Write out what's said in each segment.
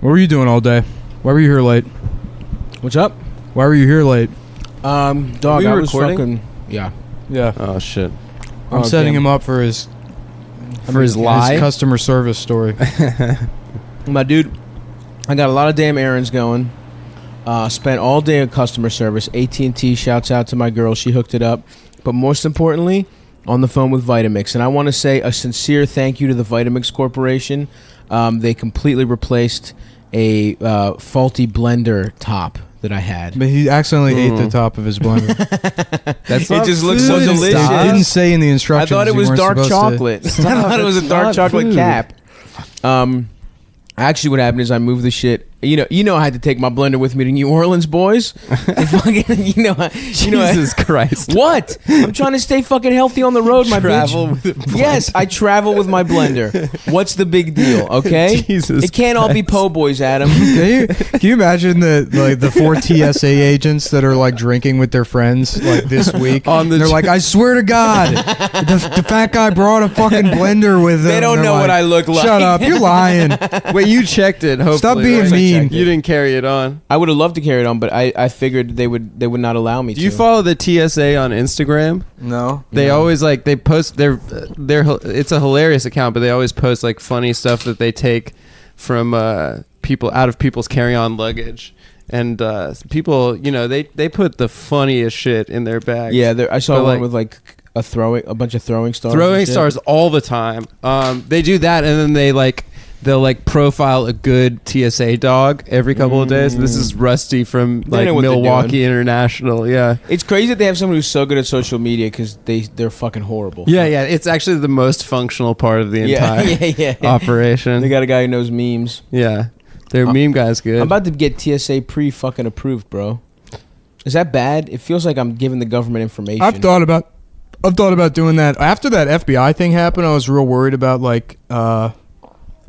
What were you doing all day? Why were you here late? What's up? Why were you here late? Dog, Are we I was recording? fucking... Yeah. Yeah. Oh shit. I'm setting him up for his lie. his customer service story. My dude, I got a lot of damn errands going. Spent all day at customer service. AT&T, shouts out to my girl. She hooked it up. But most importantly, on the phone with Vitamix. And I want to say a sincere thank you to the Vitamix Corporation. They completely replaced a faulty blender top that I had. But he accidentally ate the top of his blender. That's It not just looks so food. delicious. Stop. It didn't say in the I instructions. thought it you was weren't dark supposed to- chocolate. I thought it was a It's dark not chocolate food. cap. Actually, what happened is I moved the shit. You know, I had to take my blender with me to New Orleans, boys. And fucking, Jesus Christ. What? I'm trying to stay fucking healthy on the road, my Travel bitch. with a blender. Yes, I travel with my blender. What's the big deal? Okay, Jesus it can't all be po' boys, Adam. Can you imagine the 4 TSA agents that are like drinking with their friends like this week? They're like, I swear to God, the fat guy brought a fucking blender with him. They don't And they're know what like, I look like. Shut up, you're lying. Wait, you checked it. Hopefully, Stop being right? mean. You didn't carry it on. I would have loved to carry it on, but I figured they would not allow me Do to. you follow the TSA on Instagram? No. They always like they post their it's a hilarious account, but they always post like funny stuff that they take from people out of people's carry-on luggage. And people, they put the funniest shit in their bags. Yeah, I saw But, one with like a bunch of throwing stars. throwing and shit. stars all the time. They do that, and then they'll profile a good TSA dog every couple of days. This is Rusty from They know what they're Milwaukee doing. International. Yeah. It's crazy that they have someone who's so good at social media because they're fucking horrible. Yeah, yeah. It's actually the most functional part of the entire yeah. operation. They got a guy who knows memes. Yeah. Their meme guy's good. I'm about to get TSA fucking approved, bro. Is that bad? It feels like I'm giving the government information. I've thought about doing that. After that FBI thing happened, I was real worried about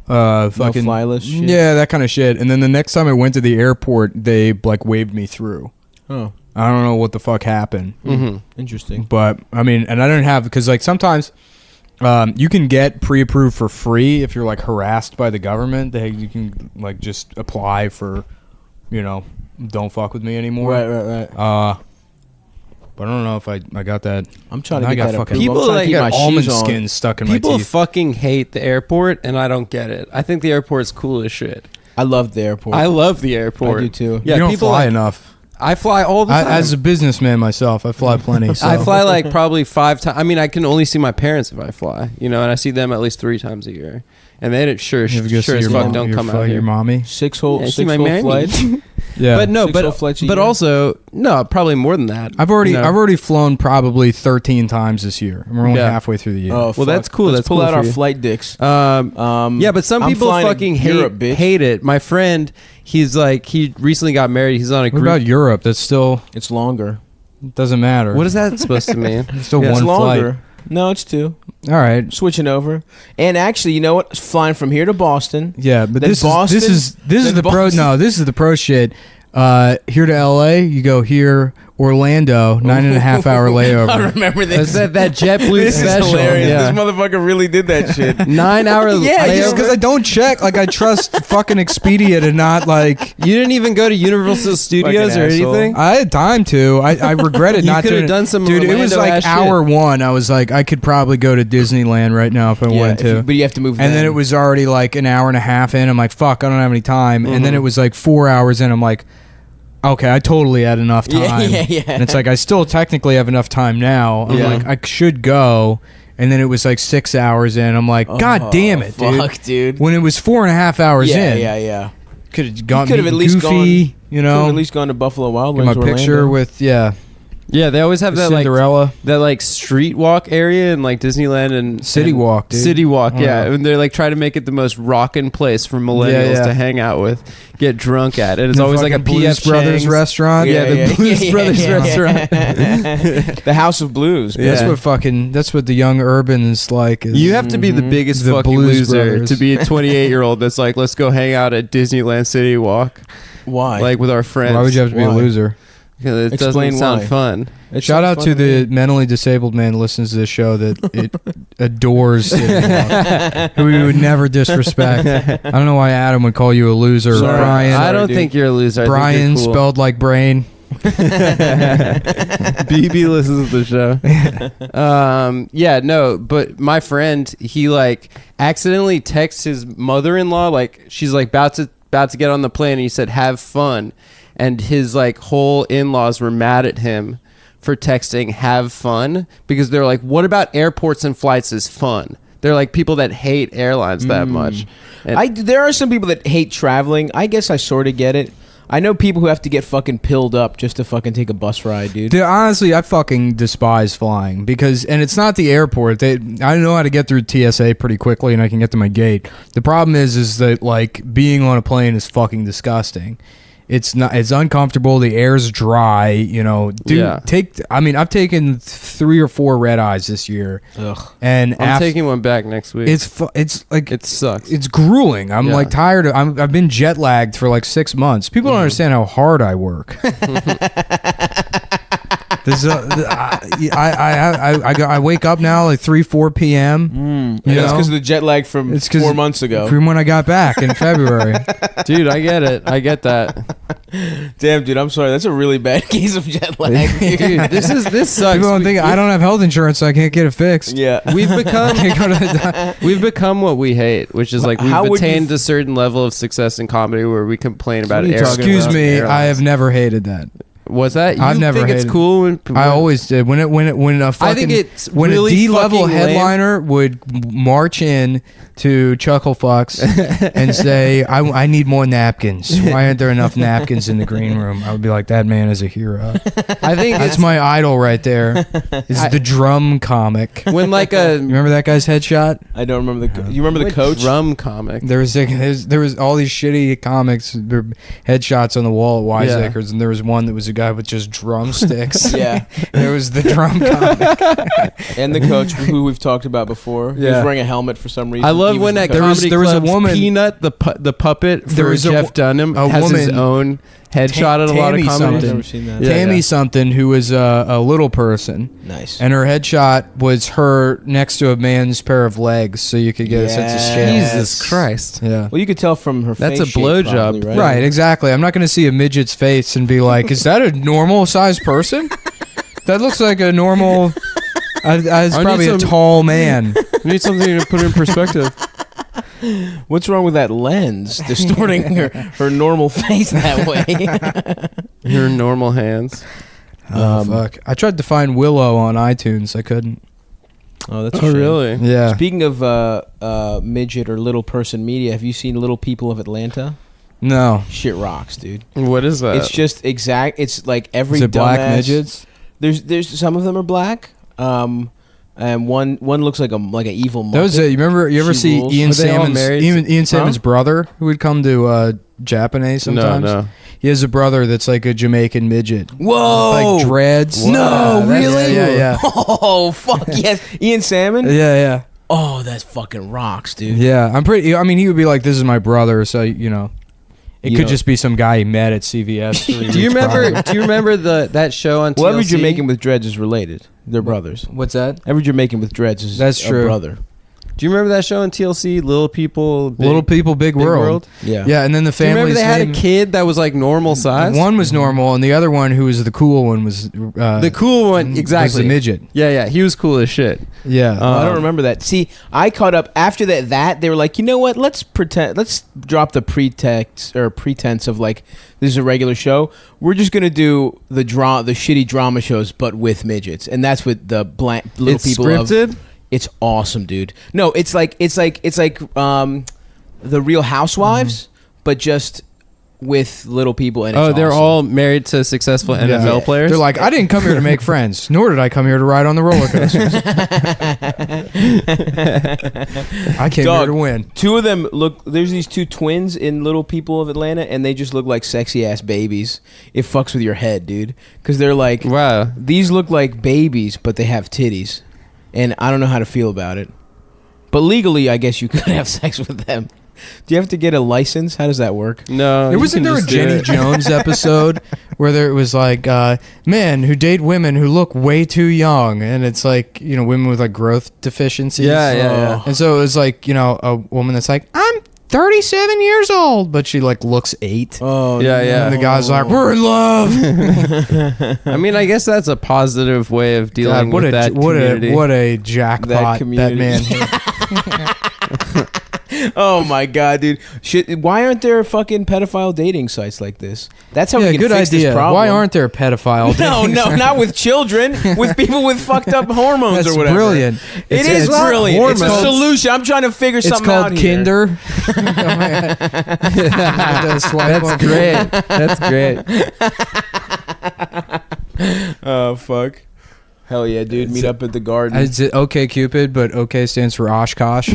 fucking fly list shit? Yeah, that kind of shit. And then the next time I went to the airport, they waved me through. Oh, I don't know what the fuck happened. Mm-hmm. interesting. But I mean, and I don't have, because sometimes you can get pre-approved for free if you're harassed by the government. You can just apply for, don't fuck with me anymore. Right. But I don't know if I got that. I'm trying to I get got that fucking approved. I'm People trying to keep my got almond shoes on. skin stuck in People my teeth. fucking hate the airport, and I don't get it. I think the airport's cool as shit. I love the airport. I love the airport. I do too. Yeah, you don't people fly enough. I fly all the time. As a businessman myself, I fly plenty. So. I fly probably 5 times. I mean, I can only see my parents if I fly, and I see them at least 3 times a year. And they didn't sure You ever go as see your fuck mom- don't your come fu- out here. Your mommy. Six whole Yeah, see my flights. Yeah, But no, 6 whole flights a but year? also no, probably more than that. I've already flown probably 13 times this year. And we're only Yeah. halfway through the year. Oh, Well, fuck. that's cool. Let's That's pull cool out for our you. flight dicks. Yeah, but some I'm people flying to fucking Europe, bitch. hate it. My friend, he recently got married. He's on a What group. about Europe? That's still It's longer. doesn't matter. What is that supposed to mean? It's still Yeah. one It's longer. flight. No, it's 2. All right. Switching over. And actually, you know what? Flying from here to Boston. Yeah, but Then this Boston, is then the pro. Boston. No, this is the pro shit. Here to LA, you go here. Orlando, 9.5 hour I layover. remember this. Is that JetBlue This is special? hilarious. Yeah. This motherfucker really did that shit. 9 hour Yeah, layover. Just because I don't check, I trust fucking Expedia to not You didn't even go to Universal Studios or Fucking asshole. anything? I had time to. I regretted You not could have doing done some Dude, it was Orlando-ass shit. hour 1. I was I could probably go to Disneyland right now if I wanted to. but you have to move. And then it was already an hour and a half in. I'm like, fuck, I don't have any time. And then it was 4 hours in. I'm like, okay, I totally had enough time. Yeah. And it's I still technically have enough time now. I'm Yeah. I should go. And then it was 6 hours in. I'm like, God damn it, dude. Fuck, dude. When it was 4.5 hours in. Yeah. Could have gone could have at least Goofy, gone. Could have at least gone to Buffalo Wild Get Wings. my picture Orlando. with, Yeah, they always have that Cinderella. that street walk area in Disneyland and City and Walk, dude. City Walk, Oh, yeah. yeah. And they're trying to make it the most rockin' place for millennials Yeah. to hang out with, get drunk at. And it's The always a fucking P.F. Blues Brothers Chang's. restaurant. Yeah, the Blues Brothers restaurant. The House of Blues. Yeah. That's what the young urban is like. Is You have to be the biggest The fucking Blues loser Brothers. to be a 28-year-old that's let's go hang out at Disneyland City Walk, Why? with our friends. Why would you have to be a Why? loser? 'Cause it Explain doesn't sound why. fun. Shout out to the mentally disabled man who listens to this show that it adores it, who we would never disrespect. I don't know why Adam would call you a loser. Sorry. Brian, I don't dude. think you're a loser. I Brian think you're cool. spelled like brain. BB listens to the show. Yeah, no, but my friend, he like accidentally texts his mother-in-law, like she's like about to get on the plane, and he said, "Have fun," and his like whole in-laws were mad at him for texting "have fun" because they're like, "What about airports and flights is fun?" They're like people that hate airlines that much. And There are some people that hate traveling. I guess I sort of get it. I know people who have to get fucking pilled up just to fucking take a bus ride, dude. Dude, honestly, I fucking despise flying and it's not the airport. I know how to get through TSA pretty quickly, and I can get to my gate. The problem is that like being on a plane is fucking disgusting. It's not. It's uncomfortable. The air's dry. You know, dude. Yeah. I've taken 3 or 4 red eyes this year, Ugh. and I'm taking one back next week. It's like It sucks. It's grueling. I'm Yeah. like tired. I've been jet lagged for like 6 months. People don't understand how hard I work. I wake up now like 3-4 p.m. And You that's know? because of the jet lag from It's 'cause 4 months ago. from when I got back in February. Dude, I get it. I get that. Damn, dude, I'm sorry. That's a really bad case of jet lag. Dude, this sucks. People don't think I don't have health insurance, so I can't get it fixed. Yeah. We've become Can't go to the we've become what we hate, which is like How we've would you attained a certain level of success in comedy where we complain about are you talking Excuse me, airlines. I have never hated that. Was that? You I've never think it's hated- cool when I always did. When a fucking, I think it's when really a D-level fucking lame. headliner would march in to Chuckle Fucks and say, I need more napkins. Why aren't there enough napkins in the green room? I would be like, that man is a hero. I think That's it's my idol right there. Is the drum comic. You when like a remember that guy's headshot? I don't remember you remember the what coach? drum comic. There was all these shitty comics, their headshots on the wall at Wiseacres, and there was one that was a guy with just drumsticks. Yeah. There was the drum comic. And the coach who we've talked about before. He was Yeah. wearing a helmet for some reason. I love He was when the at coach. comedy there was a clubs, woman- Peanut the puppet for There was Jeff Dunham a has his woman- own headshot at a lot of Tammy comedy. I've something. never seen that. Yeah, Tammy yeah. something, who was a little person, Nice. and her headshot was her next to a man's pair of legs, so you could get a sense of Yes. scale. Jesus Christ. Yeah. Well, you could tell from her That's face a shape, blowjob. probably, Right, exactly. I'm not going to see a midget's face and be like, "Is that a normal sized person?" That looks like a normal. It's I need probably a some- tall man. We need something to put in perspective. What's wrong with that lens distorting her normal face that way? Your normal hands. Oh fuck! I tried to find Willow on iTunes. I couldn't. Oh, that's a Oh, shame. really? Yeah. Speaking of midget or little person media, have you seen Little People of Atlanta? No. Shit rocks, dude. What is that? It's just exact. It's like every Is it black dumbass- midgets? There's some of them are black. And one looks like an evil That was Muppet. it. You remember? You ever She see rules. Ian Were they all Salmon's married? Ian Salmon's brother who would come to Japanese sometimes? No. He has a brother that's like a Jamaican midget. Whoa! Like dreads. No, Yeah, that's- really? Yeah, yeah. Oh fuck yes, Ian Salmon. Yeah, Oh, that's fucking rocks, dude. yeah. I'm pretty. I mean, he would be like, "This is my brother," so you know, it You could know- just be some guy he met at CVS. 3 Do you weeks prior. remember? Do you remember that show on TLC? Well, every Jamaican with dreads is related. They're brothers. What's that? Every Jamaican with dreads is That's a true. brother. Do you remember that show on TLC? Little People, Little People, Big World. Yeah. Yeah, and then the Do you remember family's they had a name- kid that was like normal size? One was normal, and the other one, who was the cool one, was the cool one, exactly. was the midget. Yeah, he was cool as shit. Yeah. Oh, I don't remember that. See, I caught up after that. They were like, you know what? Let's pretend. Let's drop the pretense of like this is a regular show. We're just gonna do the shitty drama shows, but with midgets, and that's what the little It's people scripted. of. It's awesome, dude. No, it's like the Real Housewives, but just with little people. And it's They're awesome. all married to successful Yeah. NFL players. They're like, I didn't come here to make friends, nor did I come here to ride on the roller coasters. I came here Dog. to win. Two of them look. There's these two twins in Little People of Atlanta, and they just look like sexy ass babies. It fucks with your head, dude, because they're like, wow. these look like babies, but they have titties, and I don't know how to feel about it. But legally, I guess you could have sex with them. Do you have to get a license? How does that work? No, Wasn't there a Jenny Jones episode where it was like men who date women who look way too young, and it's like, you know, women with like growth deficiencies. Yeah. And so it was like, you know, a woman that's like, I'm 37 years old, but she like looks 8. Oh, Yeah, yeah. And the guy's like, we're in love. I mean, I guess that's a positive way of dealing God, with that community. what a jackpot that community. man. Oh my god, dude! Why aren't there fucking pedophile dating sites like this? That's how we can good fix idea. this problem. Why aren't there pedophile? No, dating sites? not with children. With people with fucked up hormones That's or whatever. brilliant. It is not brilliant. It's a hormones. solution. I'm trying to figure It's something called out here. Kinder. That's great. That's great. Oh fuck! Hell yeah, dude! Meet up at the garden. Is it OK Cupid, but OK stands for Oshkosh?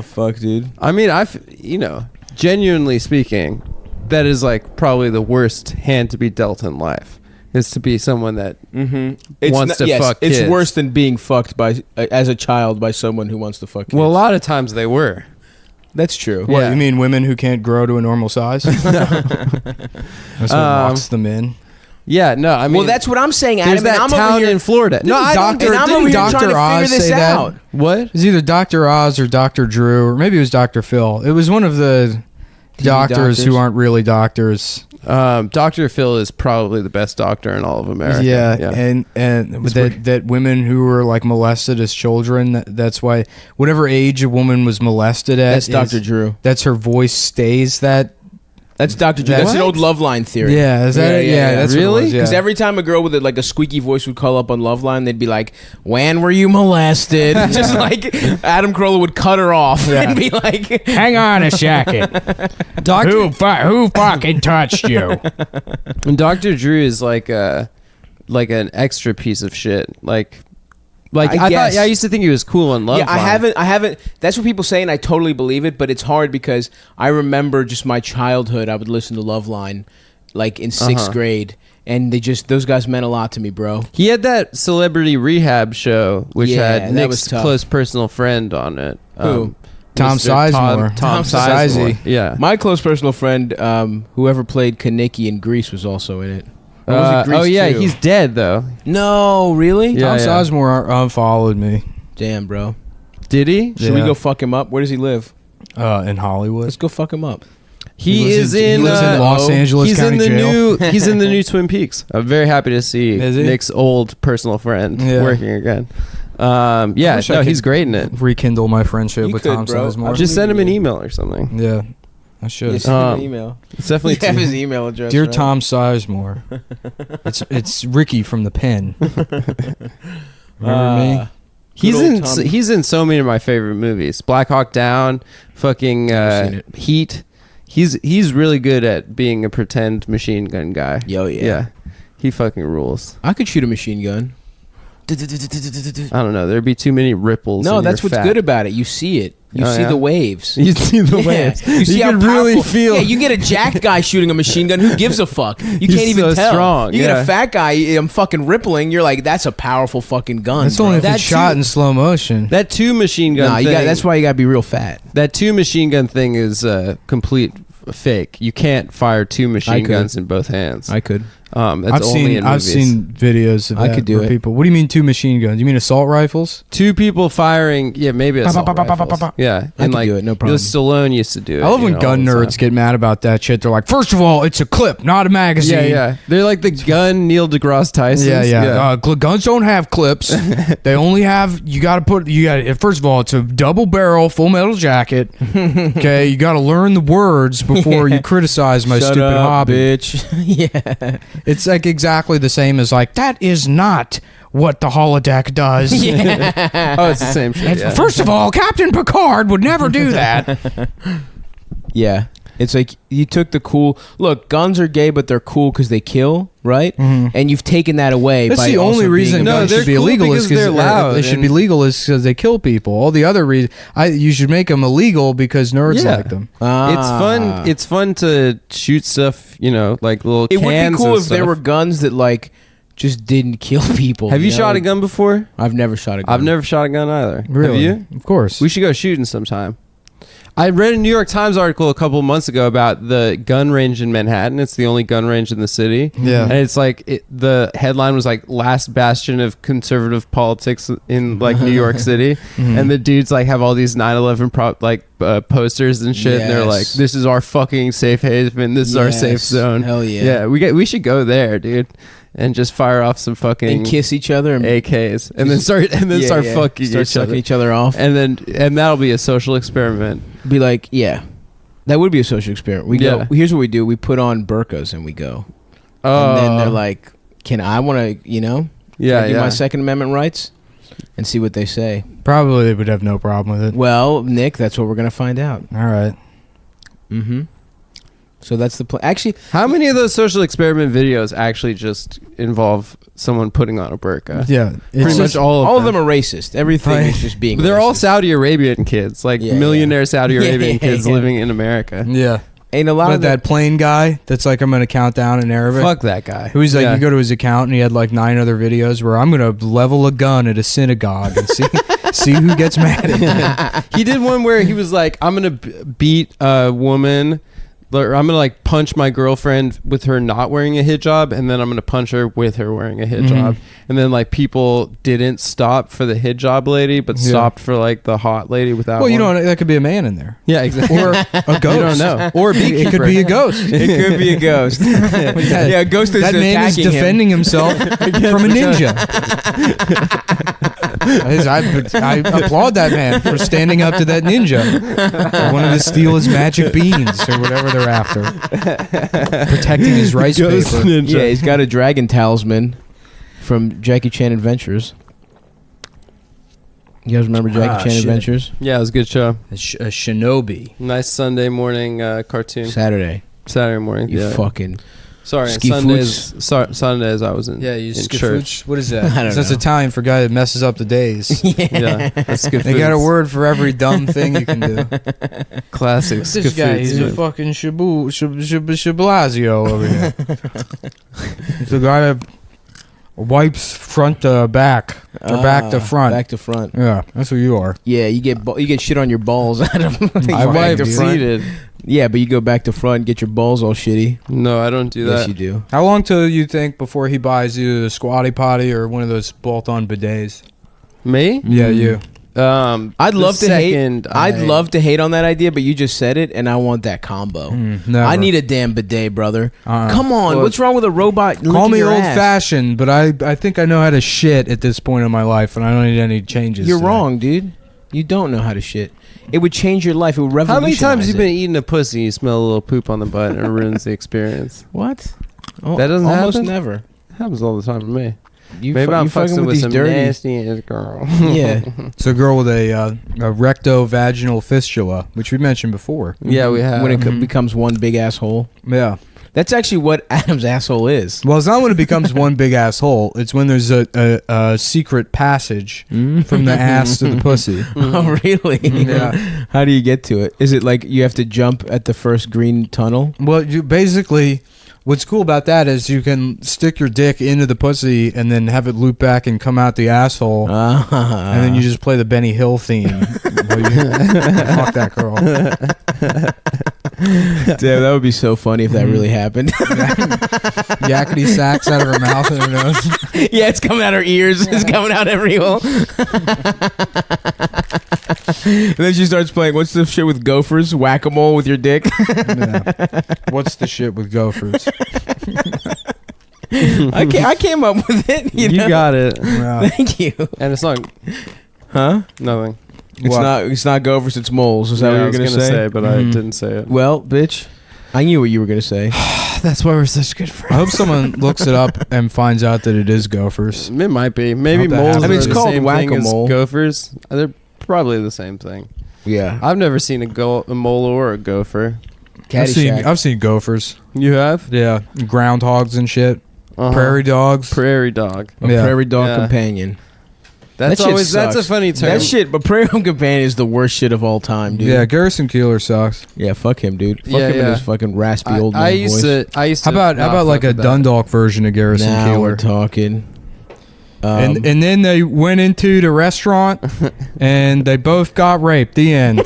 Fuck, dude. I mean, genuinely speaking, that is like probably the worst hand to be dealt in life, is to be someone that wants to fuck kids. It's worse than being fucked by as a child by someone who wants to fuck kids. Well, a lot of times they were. That's true. What, Yeah. you mean women who can't grow to a normal size? That's what locks them in. Yeah, no, I mean, Well, that's what I'm saying, Adam. there's and that I'm over town here, in Florida. No, I don't. Doctor- and I'm didn't over here Dr. trying to Oz figure this say that? out. What? It was either Dr. Oz or Dr. Drew, or maybe it was Dr. Phil. It was one of the doctors who aren't really doctors. Dr. Phil is probably the best doctor in all of America. Yeah, yeah. and that women who were like molested as children, that's why whatever age a woman was molested at, That's Dr. Drew. That's her voice stays that. That's Dr. Drew. That's an What? old Loveline theory. Yeah, is that it? Yeah, that's Really? what it was, Because yeah. every time a girl with like a squeaky voice would call up on Loveline, they'd be like, "When were you molested?" Just like Adam Carolla would cut her off and be like, Hang on a second. Who fucking touched you? And Dr. Drew is like an extra piece of shit. I guess. used to think he was cool on Love "Yeah, Line. I haven't." That's what people say, and I totally believe it. But it's hard because I remember just my childhood. I would listen to Loveline, like in 6th grade, and those guys meant a lot to me, bro. He had that celebrity rehab show, which Yeah, had that was Nick's tough. close personal friend on it. Who? Tom Mr. Sizemore. Tom Sizemore. Sizemore. Yeah. My close personal friend, whoever played Kaneki in Grease, was also in it. Or was it Grease Oh yeah, 2? he's dead though. No, really? Yeah. Tom Sizemore unfollowed me Damn, bro. Did he? Should we Yeah. go fuck him up? Where does he live? in Hollywood. Let's go fuck him up. He lives is in. he lives in Los Angeles He's County in the Jail. new. He's in the new Twin Peaks. I'm very happy to see Is he? Nick's old personal friend Yeah. working again. I Yeah, wish I no, could he's great in it. Rekindle my friendship You with could, Tom bro. Sizemore. Just send him an you. email or something. Yeah, I should. Yeah, send him an Um, email. It's definitely. You have his email address. Dear right? Tom Sizemore, it's Ricky from The Pen. Remember me? He's Good old in. Tommy. He's in so many of my favorite movies. Black Hawk Down, fucking Never seen it. Heat. He's really good at being a pretend machine gun guy. Yo, yeah. Yeah, he fucking rules. I could shoot a machine gun. I don't know. There'd be too many ripples. No, in that's your what's fat. good about it. You see it. You Oh, see yeah? the waves. You see the Yeah. waves. You see how can really powerful- feel. Yeah, you get a jacked guy shooting a machine gun. Who gives a fuck? You He's can't even so tell. strong, You get yeah. a fat guy. I'm fucking rippling. You're like, that's a powerful fucking gun. That's bro. only if That it's shot too- in slow motion. That two machine gun Nah, thing. you got. That's why you gotta be real fat. That two machine gun thing is complete fake. You can't fire two I machine could. guns in both hands. I could. That's I've only in I've movies. seen videos of I that could do where it. people. What do you mean 2 machine guns? You mean assault rifles? two people firing. Yeah, maybe assault rifles. Yeah, I could do it, no problem. Stallone used to do it. I love you when know, gun all the nerds time. get mad about that shit. They're like, first of all, it's a clip, not a magazine. Yeah, yeah. They're like the gun Neil deGrasse Tyson. Yeah. Guns don't have clips. They only have. You got to put. You got. First of all, it's a double barrel, full metal jacket. Okay, you got to learn the words before you criticize my Shut stupid up, hobby. bitch. Yeah. It's like exactly the same as like that is not what the holodeck does. Oh, it's the same shit. And Yeah. First of all, Captain Picard would never do that. Yeah. It's like you took the cool look. Guns are gay, but they're cool because they kill, right? And you've taken that away. That's by the also only being reason a No, guns they're should be cool illegal because is they're loud they should and- be legal is because they kill people. All the other reasons, you should make them illegal because nerds Yeah. like them. It's fun. It's fun to shoot stuff. You know, like little. It would be cans cool and if there stuff. were guns that like just didn't kill people. Have you know? shot a gun before? I've never shot a gun. I've never shot a gun either. Really? Have you? Of course. We should go shooting sometime. I read a New York Times article a couple of months ago about the gun range in Manhattan. It's the only gun range in the city. Yeah. And it's like the headline was like last bastion of conservative politics in like New York City. And the dudes like have all these 9/11 posters and shit. And they're like, Yes. this is our fucking safe haven. This is our safe Yes. zone. Hell yeah. Yeah. We should go there, dude. And just fire off some fucking And kiss each other and AKs. And then start fucking start sucking each other off. and that'll be a social experiment. Be like, yeah, that would be a social experiment. We Yeah. go. Here's what we do: we put on burqas and we go. And then they're like, "Can I want to? Can I do my Second Amendment rights?" And see what they say. Probably they would have no problem with it. Well, Nick, that's what we're gonna find out. All right. Mm-hmm. So that's the plan. Actually, How many of those social experiment videos actually just involve someone putting on a burqa? Yeah. Pretty much all of them are racist. Everything Right. is just being. They're all racist. Saudi Arabian kids, like Yeah, millionaire Saudi Yeah, Arabian yeah, kids yeah. living in America. Yeah. And a lot But of that plane guy that's like, I'm going to count down in Arabic. Fuck that guy. Who's like, Yeah. you go to his account and he had like 9 other videos where I'm going to level a gun at a synagogue and see who gets mad at me. He did one where he was like, I'm gonna beat a woman, or I'm gonna like punch my girlfriend with her not wearing a hijab, and then I'm gonna punch her with her wearing a hijab. And then like people didn't stop for the hijab lady, but Yeah. stopped for like the hot lady without. Well, you one. know, that could be a man in there. Yeah, exactly. Or a ghost. You don't know. Or a It could be a ghost. it could be a ghost. yeah, a ghost is That man is attacking him. defending himself from a ninja. I applaud that man for standing up to that ninja. Who wanted to steal his magic beans or whatever they're after. Protecting his rice Ghost paper. ninja. Yeah, he's got a dragon talisman from Jackie Chan Adventures. You guys remember Jackie Chan shit. Adventures? Yeah, it was a good show. A shinobi. Nice Sunday morning cartoon. Saturday. Saturday morning. You Yeah. fucking. Sorry, Ski Sundays I was in. Yeah, you in skifooch. church. What is that? I don't That's know. Italian for guy that messes up the days. Yeah, that's good. They got a word for every dumb thing you can do. Classic. What's this guy? He's a fucking Shablasio over here. He's the guy that wipes front to back or back to front. Back to front. Yeah, that's what you are. Yeah, you get shit on your balls out of. I back wiped to front. seated. Yeah, but you go back to front and get your balls all shitty. No, I don't do Yes, that. you do. How long till you think before he buys you a squatty potty or one of those bolt-on bidets? Me? Yeah, you. I'd The love to hate. second I'd I- love to hate on that idea, but you just said it, and I want that combo. Never. I need a damn bidet, brother. Uh-uh. Come on, Well, what's wrong with a robot? Call licking me your ass? old-fashioned, but I think I know how to shit at this point in my life, and I don't need any changes. You're to that. wrong, dude. You don't know how to shit. It would change your life. It would How revolutionize. many times you it. been eating a pussy? You smell a little poop on the butt and it ruins the experience. What? Oh, That doesn't almost happen? never. It happens all the time to me. You Maybe I'm fucking fucking with these some dirty. nasty ass girl. Yeah. It's a girl with a recto-vaginal fistula, which we mentioned before. Yeah, we have. When it becomes one big asshole. Yeah. That's actually what Adam's asshole is. Well, it's not when it becomes one big asshole. It's when there's a secret passage from the ass to the pussy. Oh, really? Yeah. How do you get to it? Is it like you have to jump at the first green tunnel? Well, you basically, what's cool about that is you can stick your dick into the pussy and then have it loop back and come out the asshole, and then you just play the Benny Hill theme. While you fuck that girl. Damn, that would be so funny if that really happened. Yakety sax out of her mouth and her nose. Yeah, it's coming out her ears. It's coming out every hole. And then she starts playing, what's the shit with gophers? Whack-a-mole with your dick? Yeah. What's the shit with gophers? I came up with it. You, You know? got it. Yeah. Thank you. And it's not Huh? nothing. It's not gophers, it's moles. Is that Yeah, what I you're was going to gonna say? but I Mhm. didn't say it. Well, bitch, I knew what you were going to say. That's why we're such good friends. I hope someone looks it up and finds out that it is gophers. It might be. Maybe hope that moles happens. I mean, are it's the called same thing as whack-a-mole. gophers. They're probably the same thing. Yeah. I've never seen a mole or a gopher. Caddyshack. I've seen gophers. You have? Yeah, groundhogs and shit. Uh-huh. Prairie dogs. Prairie dog. A Yeah. prairie dog Yeah. companion. That's That shit always that's a sucks. funny term. That shit, but prairie dog companion is the worst shit of all time, dude. Yeah, Garrison Keeler sucks. Yeah, fuck him, dude. Fuck Yeah, him yeah. and his fucking raspy old man I used voice. to. How about not like fuck a with that. Dundalk version of Garrison Now we're Keeler? talking. And then they went into the restaurant and they both got raped. The end.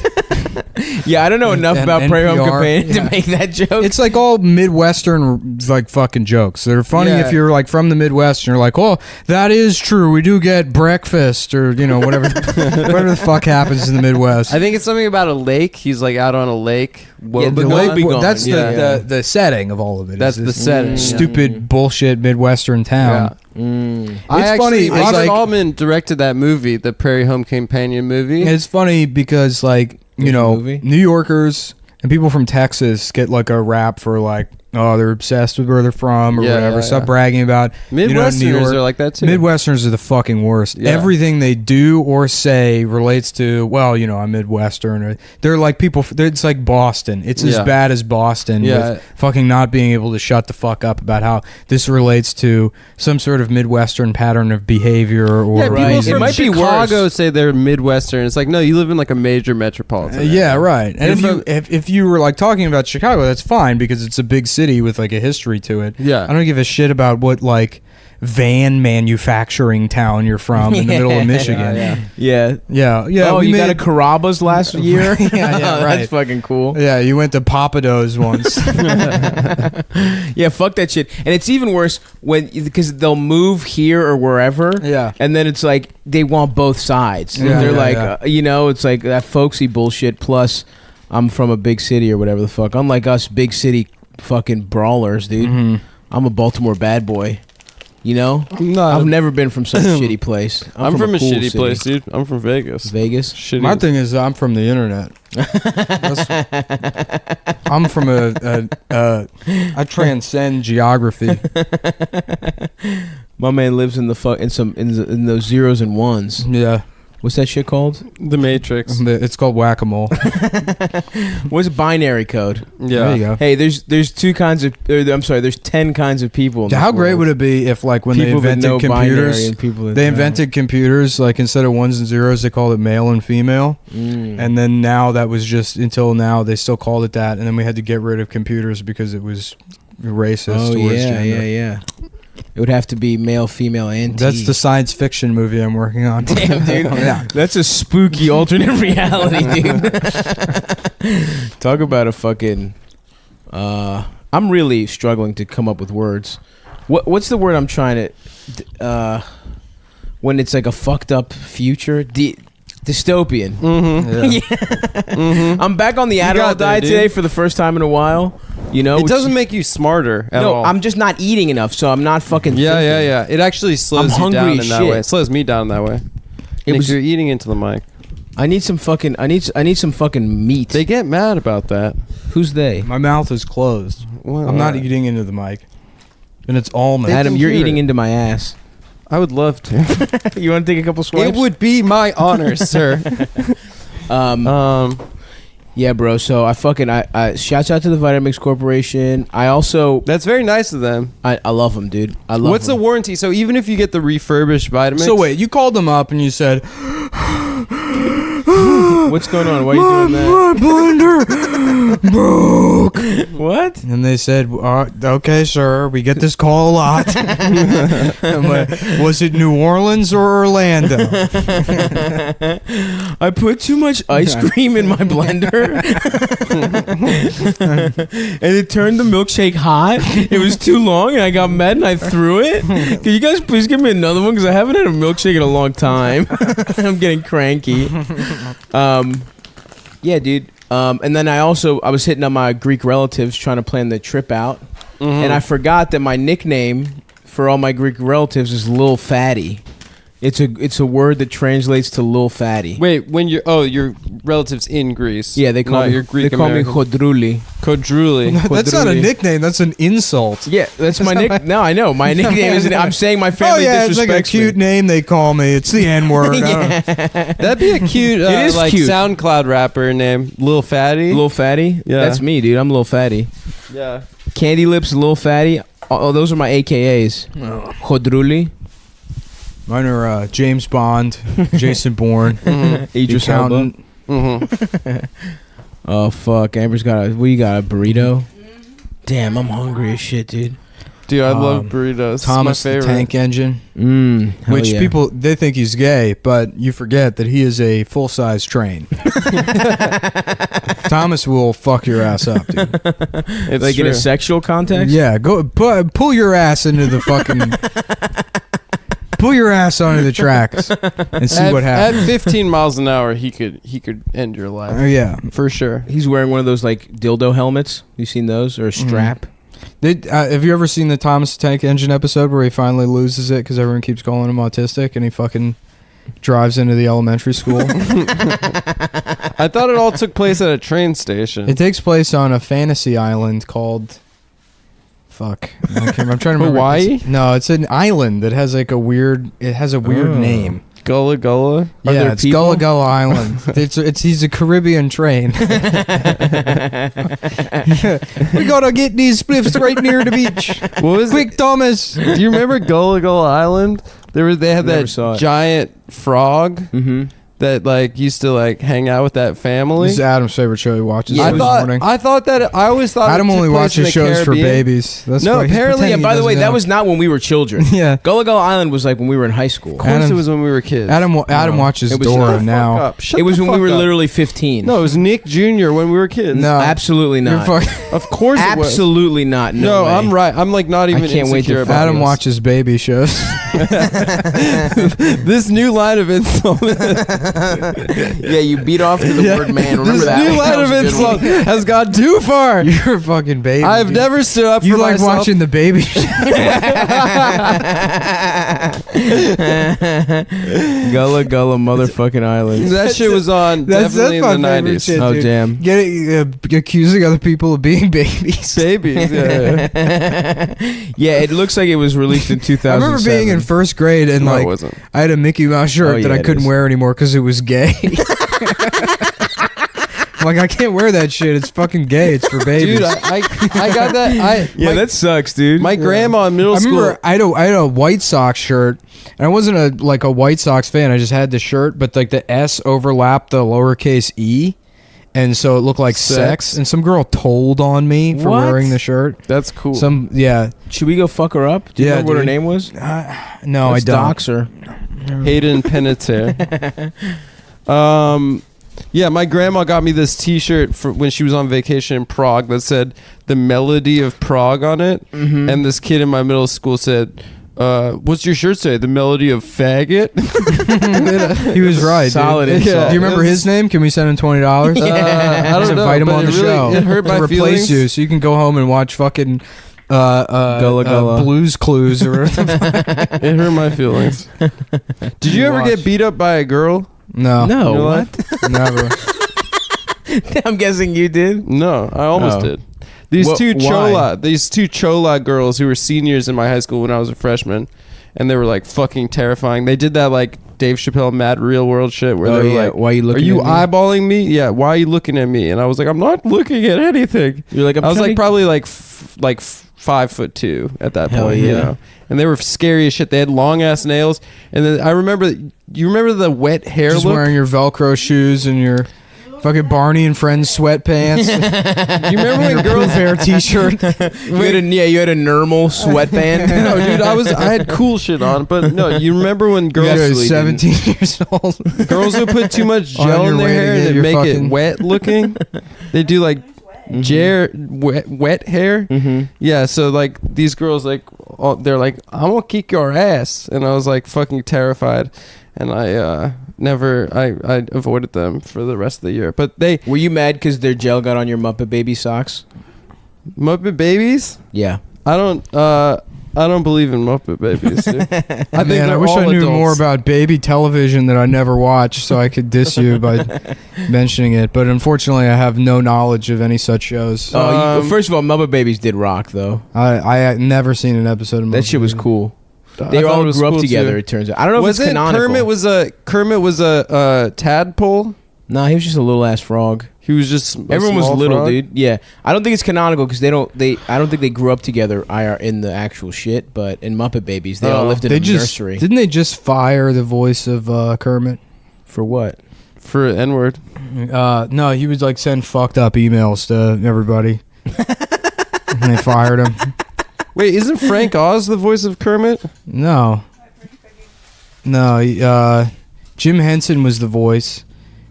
Yeah, I don't know enough And about Prairie Home NPR, Companion yeah. to make that joke. It's like all Midwestern like fucking jokes. They're funny Yeah. if you're like from the Midwest and you're like, oh, that is true. We do get breakfast or whatever, whatever the fuck happens in the Midwest. I think it's something about a lake. He's like out on a lake. Yeah, the Wobegon. lake be gone. That's Yeah. the setting of all of it. That's It's the this setting. yeah. stupid bullshit Midwestern town. Yeah. Mm. It's funny, it's Robert like- Altman directed that movie, the Prairie Home Companion movie. It's funny because like There's a movie? New Yorkers and people from Texas get like a rap for like, oh, they're obsessed with where they're from or Yeah, whatever. yeah, Stop yeah. bragging about Midwesterners New York. are like that too. Midwesterners are the fucking worst. Yeah. Everything they do or say relates to, well, I'm Midwestern. Or they're like people. It's like Boston. It's as Yeah. bad as Boston. Yeah. With fucking not being able to shut the fuck up about how this relates to some sort of Midwestern pattern of behavior or Yeah, people Right. It from might be Chicago worse. say they're Midwestern. It's like, no, you live in like a major metropolitan. Yeah, right. And You're if you were like talking about Chicago, that's fine because it's a big city with like a history to it. Yeah. I don't give a shit about what like van manufacturing town you're from in the middle of Michigan. yeah. Yeah. Yeah. Oh, we you made got a Carrabba's last year? yeah, right. That's fucking cool. Yeah, you went to Papados once. Yeah, fuck that shit. And it's even worse because they'll move here or wherever. Yeah. And then it's like they want both sides. Yeah, They're yeah, like, yeah. it's like that folksy bullshit. Plus, I'm from a big city or whatever the fuck. Unlike us big city fucking brawlers, dude. Mhm. I'm a Baltimore bad boy. No, I've never been from some shitty place. I'm from a cool shitty city. place, dude. I'm from Vegas. Vegas. Shitty. My thing is, I'm from the internet. I'm from I transcend geography. My man lives in in those zeros and ones. Yeah, What's that shit called? The Matrix. it's called whack-a-mole. What's binary code? Yeah. There you go. Hey, there's two kinds of. There's 10 kinds of people. In How great would it be if, like, when they invented computers, they invented computers, like, instead of ones and zeros, they called it male and female. And then now that was just, until now, they still called it that. And then we had to get rid of computers because it was racist Oh towards yeah, gender. yeah. It would have to be male, female, and T. That's the science fiction movie I'm working on. Damn, dude. Yeah. That's a spooky alternate reality, dude. Talk about a fucking. I'm really struggling to come up with words. What's the word I'm trying to? When it's like a fucked up future, dystopian. Yeah. I'm back on the got Adderall there, diet dude. today for the first time in a while. You know, It which- doesn't make you smarter at No, all. I'm just not eating enough, so I'm not fucking. yeah, thinking. yeah, yeah. It actually slows I'm you down hungry in as that shit. way. It slows me down that way. It Nick, was- you're eating into the mic. I need some fucking. I need some fucking meat. They get mad about that. Who's they? My mouth is closed. Well, I'm not eating into the mic. And it's all me. They Adam, can you're hear eating it. into my ass. I would love to. You want to take a couple swipes? It would be my honor, sir. Yeah, bro. So I shouts out to the Vitamix Corporation. I also That's very nice of them. I love them, dude. I love. What's the warranty? So even if you get the refurbished Vitamix, So wait, you called them up and you said, What's going on? Why are you doing that? my blender broke. What? And they said, okay, sir, we get this call a lot. I'm like, was it New Orleans or Orlando? I put too much ice cream in my blender, and it turned the milkshake hot. It was too long, and I got mad and I threw it. Can you guys please give me another one? Because I haven't had a milkshake in a long time. I'm getting cranky. Yeah, dude. And then I was hitting up my Greek relatives trying to plan the trip out, and I forgot that my nickname for all my Greek relatives is Lil Fatty. It's a word that translates to Lil Fatty. wait, when your relatives in Greece? Yeah, they call not me your Greek they call me American. Khodruli. Kodruli. That's not a Quadruli. nickname. That's an insult. Yeah, that's my nick. No, I know my nickname is. I'm saying my family Oh, yeah, it's like a disrespects me. cute name they call me. It's the N-word. Yeah. That'd be a cute, It is like cute. SoundCloud rapper name, Lil Fatty. Lil Fatty. Yeah. That's me, dude. I'm Lil Fatty. Yeah. Candy Lips, Lil Fatty. Oh, those are my AKAs. Khodruli, Mine are James Bond, Jason Bourne, the Idris Elba. accountant. Mm-hmm. Oh fuck, Amber's got a. What you got? A burrito? Damn, I'm hungry as shit, dude. Dude, I love burritos. Thomas It's my the favorite. Tank Engine, Hell which yeah. people they think he's gay, but you forget that he is a full size train. Thomas will fuck your ass up, dude. It's like in true. a sexual context. Yeah, go pull your ass into the fucking. Pull your ass onto the tracks and see what happens. At 15 miles an hour, he could end your life Yeah. for sure. He's wearing one of those like dildo helmets. You seen those or a strap? Have you ever seen the Thomas the Tank Engine episode where he finally loses it because everyone keeps calling him autistic and he fucking drives into the elementary school? I thought it all took place at a train station. It takes place on a fantasy island called... Fuck. I'm trying to remember. Hawaii? No, it's an island that has like a weird... It has a weird name. Gullah Gullah. Are Yeah, there it's people? Gullah Gullah Island. He's a Caribbean train. We gotta get these spliffs right near the beach. What was Quick, Thomas. it? Do you remember Gullah Gullah Island? They had Never that saw it. giant frog Mm-hmm. that like used to like hang out with that family. This is Adam's favorite show he watches I every morning. always thought Adam it took only place in watches the shows for Caribbean. babies. That's No, why he's apparently- pretending Yeah, by he the way, doesn't that know. was not when we were children. Yeah. Gullah Gullah Island was like when we were in high school. Of course, it was when we were kids. Adam No, watches it was Dora not. now. Up. Shut It was the when we fuck were up. literally 15. No, it was Nick Jr. when we were kids. No. absolutely You're not. fucking- Of course it was. Absolutely not. No, way. I'm right. I'm like not even I can't wait to insecure about Adam this. watches baby shows. This new line of insult. Yeah, you beat off to the Yeah. word man. Remember This that? new That line was of a good insult one. has gone too far. You're a fucking baby. I've dude. never stood up You for like myself. watching the baby show. Gullah Gullah motherfucking Island. That shit was on definitely my in the favorite 90s. shit, Oh dude. damn. Accusing other people of being babies. Babies, yeah. Yeah, it looks like it was released in 2007. I remember being in first grade and No, it like wasn't. I had a Mickey Mouse shirt Oh, that yeah, I it couldn't is. wear anymore because it was gay. I'm like, I can't wear that shit. It's fucking gay. It's for babies. Dude, I got that. Yeah, that sucks, dude. my grandma in middle I school. remember I had a White Sox shirt, and I wasn't a White Sox fan. I just had the shirt, but like the S overlapped the lowercase e, and so it looked like sex. And some girl told on me for What? wearing the shirt. That's cool. Should we go fuck her up? Do you Yeah, remember what her dude. name was? No, Let's I don't. dox her. Hayden Panettiere. Yeah, my grandma got me this T-shirt for when she was on vacation in Prague that said "The Melody of Prague" on it, Mm-hmm. and this kid in my middle school said, "What's your shirt say? The Melody of Faggot?" He was right. Solid Dude. insult. Do you remember his name? Can we send him $20? I don't Just know. invite him but on the it really, show. It hurt my to replace feelings. you, so you can go home and watch fucking Gullah Gullah. Blues Clues or whatever. It hurt my feelings. Did you ever get beat up by a girl? No, No, You know what? never. I'm guessing you did. No, I almost Oh. did. These Why? two Chola girls who were seniors in my high school when I was a freshman, and they were like fucking terrifying. They did that like Dave Chappelle Mad Real World shit where Oh, they were yeah. like, Why are you looking "Are you at me?" eyeballing me? Yeah, why are you looking at me?" And I was like, "I'm not looking at anything." You're like, I was like trying to- probably like 5'2" at that Hell point, yeah. you know. And they were scary as shit. They had long ass nails, and then I remember. You remember the wet hair Just look? wearing your Velcro shoes and your fucking Barney and Friends sweatpants. You remember when girls? Hair T-shirt. you had a normal sweatband. No, dude, I had cool shit on, but no, you remember when girls You're 17 years old. girls would put too much On gel your in their way to hair get and your make fucking- it wet looking? They do like wet hair. Mm-hmm. Yeah, so like these girls like they're like, "I'm gonna kick your ass," and I was like fucking terrified, and I avoided them for the rest of the year. But they Were you mad because their gel got on your Muppet Baby socks? Muppet Babies. Yeah. I don't believe in Muppet Babies. Dude. I think Man, I they're wish I all knew adults. more about baby television that I never watched, so I could diss you by mentioning it. But unfortunately, I have no knowledge of any such shows. Well, first of all, Muppet Babies did rock though. I had never seen an episode of That Muppet shit was Babies. cool. I They thought all it was grew up cool, together. too. It turns out. I don't know if Was it's it canonical. Kermit was a tadpole? No, he was just a little ass frog. He was just Everyone was small little, frog? dude. Yeah, I don't think it's canonical because I don't think they grew up together in the actual shit. But in Muppet Babies, they all Oh. lived in They a just nursery. didn't they just fire the voice of Kermit? For what? For N-word. No, he would like send fucked up emails to everybody, and they fired him. Wait, isn't Frank Oz the voice of Kermit? No. Jim Henson was the voice,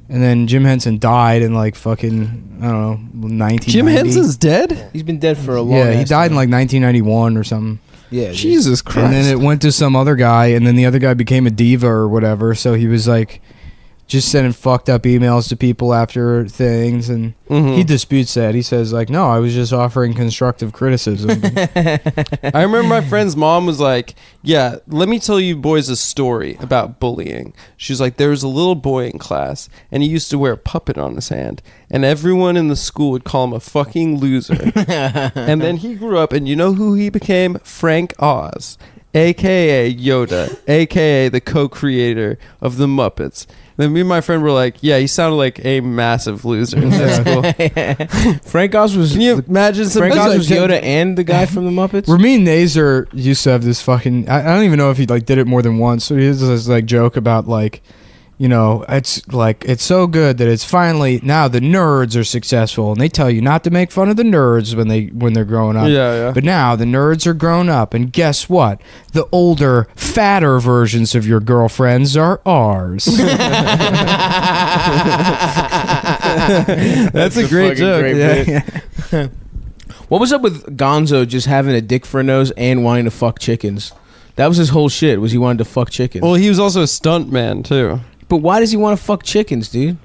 and then Jim Henson died in like fucking, I don't know, 1990. Jim Henson's dead? He's been dead for a long. Yeah, he ass died in time. like 1991 or something. Yeah, dude. Jesus Christ. And then it went to some other guy, and then the other guy became a diva or whatever. So he was like just sending fucked up emails to people after things, and he disputes that. He says like, no, I was just offering constructive criticism. I remember my friend's mom was like, yeah, let me tell you boys a story about bullying. She's like, there was a little boy in class, and he used to wear a puppet on his hand, and everyone in the school would call him a fucking loser. And then he grew up, and you know who he became? Frank Oz, a.k.a. Yoda, a.k.a. the co-creator of the Muppets. Then me and my friend were like, yeah, he sounded like a massive loser in that school. Frank Oz was. Can you imagine some Frank Oz was like- Yoda and the guy from the Muppets. Ramin Nazer used to have this fucking, I don't even know if he like did it more than once. So he has this like joke about like, you know, it's like, it's so good that it's finally, now the nerds are successful, and they tell you not to make fun of the nerds when they're growing up. Yeah. But now the nerds are grown up, and guess what? The older, fatter versions of your girlfriends are ours. That's a great joke. Yeah. What was up with Gonzo just having a dick for a nose and wanting to fuck chickens? That was his whole shit. Was he wanted to fuck chickens? Well, he was also a stunt man too. But why does he want to fuck chickens, dude?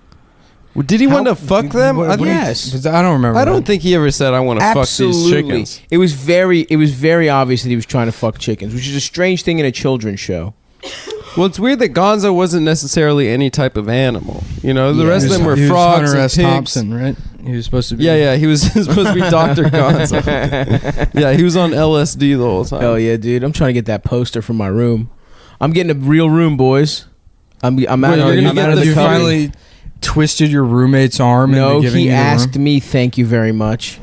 Well, did he want to fuck them? What- I what do you- think- Yes. I don't remember. I don't that. think he ever said I want to fuck these Absolutely. chickens. It was very obvious that he was trying to fuck chickens, which is a strange thing in a children's show. Well, it's weird that Gonzo wasn't necessarily any type of animal. You know, the Yeah. rest of them were He was frogs Hunter and S. pigs. Thompson, right? He was supposed to be. Yeah, he was supposed to be Dr. Gonzo. Yeah, he was on LSD the whole time. Hell yeah, dude! I'm trying to get that poster from my room. I'm getting a real room, boys. I'm out, Wait, you're gonna I'm get out of the the You cover? finally twisted your roommate's arm No, into giving he you the asked room? me. Thank you very much,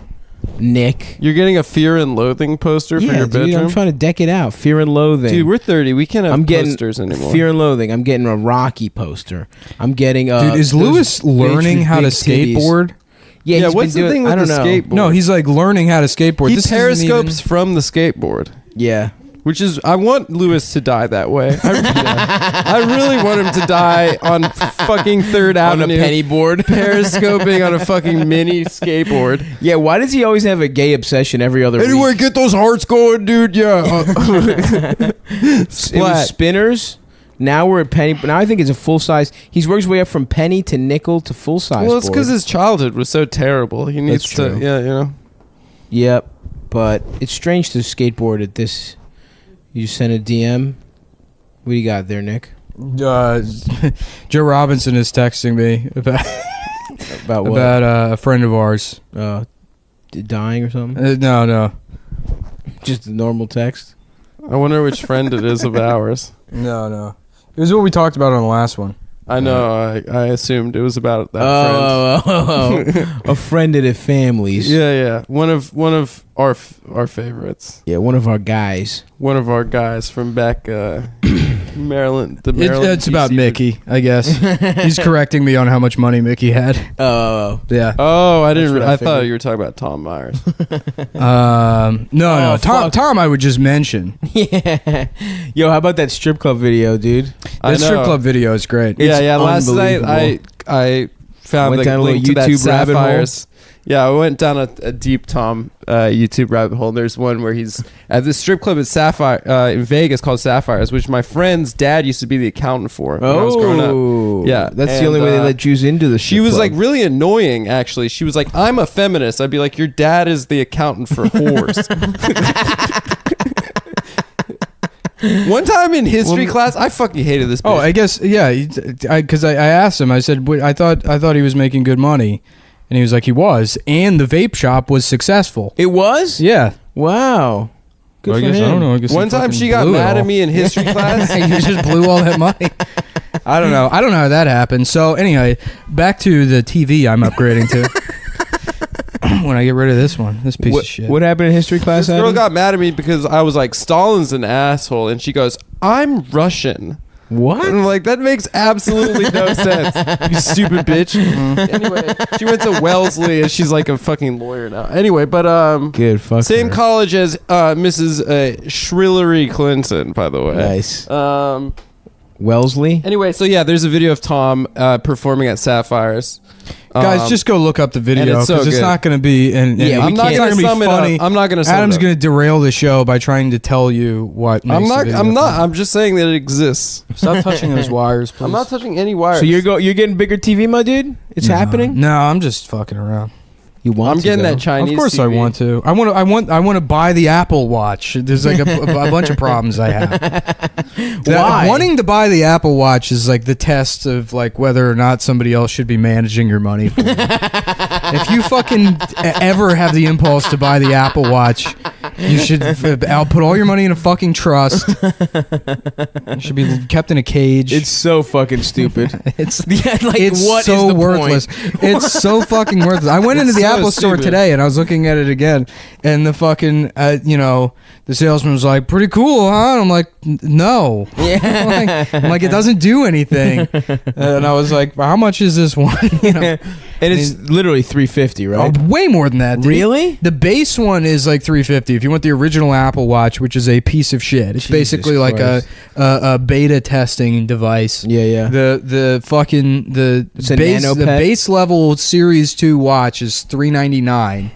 Nick. You're getting a Fear and Loathing poster for Yeah, your dude, bedroom? I'm trying to deck it out. Fear and Loathing. Dude, we're 30. We can't have I'm getting posters anymore. Fear and Loathing. I'm getting a Rocky poster. I'm getting. Dude, is those Lewis bitch learning with how to big titties. skateboard? Yeah, he's what's been the doing, thing with I don't the know. skateboard? No, he's like learning how to skateboard. He This isn't periscopes even- from the skateboard. Yeah. Which is, I want Lewis to die that way. I really want him to die on fucking 3rd On a Avenue. penny board. Periscoping on a fucking mini skateboard. Yeah, why does he always have a gay obsession every other Anyway, week? get those hearts going, dude. Yeah. It was Splat. spinners. Now we're at penny. Now I think it's a full size. He's worked his way up from penny to nickel to full size. Well, it's because his childhood was so terrible. He needs That's to, true. yeah, you know. Yep, but it's strange to skateboard at this. You sent a DM. What do you got there, Nick? Joe Robinson is texting me about About what? about a friend of ours. Dying or something? No. Just a normal text. I wonder which friend it is of ours. No. It was what we talked about on the last one. I know. I assumed it was about that friend. A friend of the family's. Yeah. One of our favorites. Yeah, one of our guys. One of our guys from back Maryland. The Maryland. It's about DC. Mickey, I guess. He's correcting me on how much money Mickey had. Oh, Yeah. Oh, I didn't. That's what I I thought figured. you were talking about Tom Myers. No. Oh, fuck. Tom, I would just mention. yeah. Yo, how about that strip club video, dude? I That strip know. club video is great. It's Yeah. Last night unbelievable. I found Went the down a link little to that YouTube rabbit hole. Sapphires. Yeah, I went down a deep Tom YouTube rabbit hole. There's one where he's at this strip club at Sapphire in Vegas called Sapphires, which my friend's dad used to be the accountant for when I was growing up. Oh, Yeah, that's the and, only way they let Jews into the. She strip was club. like really annoying, actually. She was like, "I'm a feminist." I'd be like, "Your dad is the accountant for whores." One time in history class, I fucking hated this bitch. Oh, I guess because I asked him. I said, I thought he was making good money, and he was like, he was, and the vape shop was successful. It was. Yeah. Wow. Good Well, I for guess him. I don't know. I guess One he time fucking she got blew it mad all. at me in history class. You just blew all that money. I don't know how that happened. So anyway, back to the TV I'm upgrading to. When I get rid of this one, this piece of shit. What happened in history class? This girl Adam? got mad at me because I was like, Stalin's an asshole. And she goes, I'm Russian. What? And I'm like, that makes absolutely no sense. You stupid bitch. Anyway, she went to Wellesley and she's like a fucking lawyer now. Anyway, but Good. Fuck. same her. college as Mrs. Shrillery Clinton, by the way. Nice. Wellesley. Anyway, so yeah, there's a video of Tom performing at Sapphires. Guys, just go look up the video and because it's so it's good. not going to be. Yeah, I'm not going to sum it up. I'm not going to. Adam's going to derail the show by trying to tell you what. Makes I'm not. the video I'm not. funny. I'm just saying that it exists. Stop touching those wires, please. I'm not touching any wires. So you're getting bigger TV, my dude? It's happening. No, I'm just fucking around. You want? I'm getting though. that Chinese. Of course, TV. I want to. I want to buy the Apple Watch. There's like a bunch of problems I have. Why? Wanting to buy the Apple Watch is like the test of like whether or not somebody else should be managing your money for you. If you fucking ever have the impulse to buy the Apple Watch, you should I'll put all your money in a fucking trust. It should be kept in a cage. It's so fucking stupid. It's like it's what so is the worthless. point? It's so fucking worthless. I went into the so Apple store stupid. today and I was looking at it again, and the fucking the salesman was like, "Pretty cool, huh?" And I'm like, "No." Yeah. I'm like, it doesn't do anything. And I was like, "How much is this one?" And it's literally $350, right? Oh, way more than that. Dude. Really? The base one is like $350. If you want the original Apple Watch, which is a piece of shit, it's Jesus basically like Christ. a beta testing device. Yeah. The fucking It's a base the NanoPet? base level Series 2 watch is $399,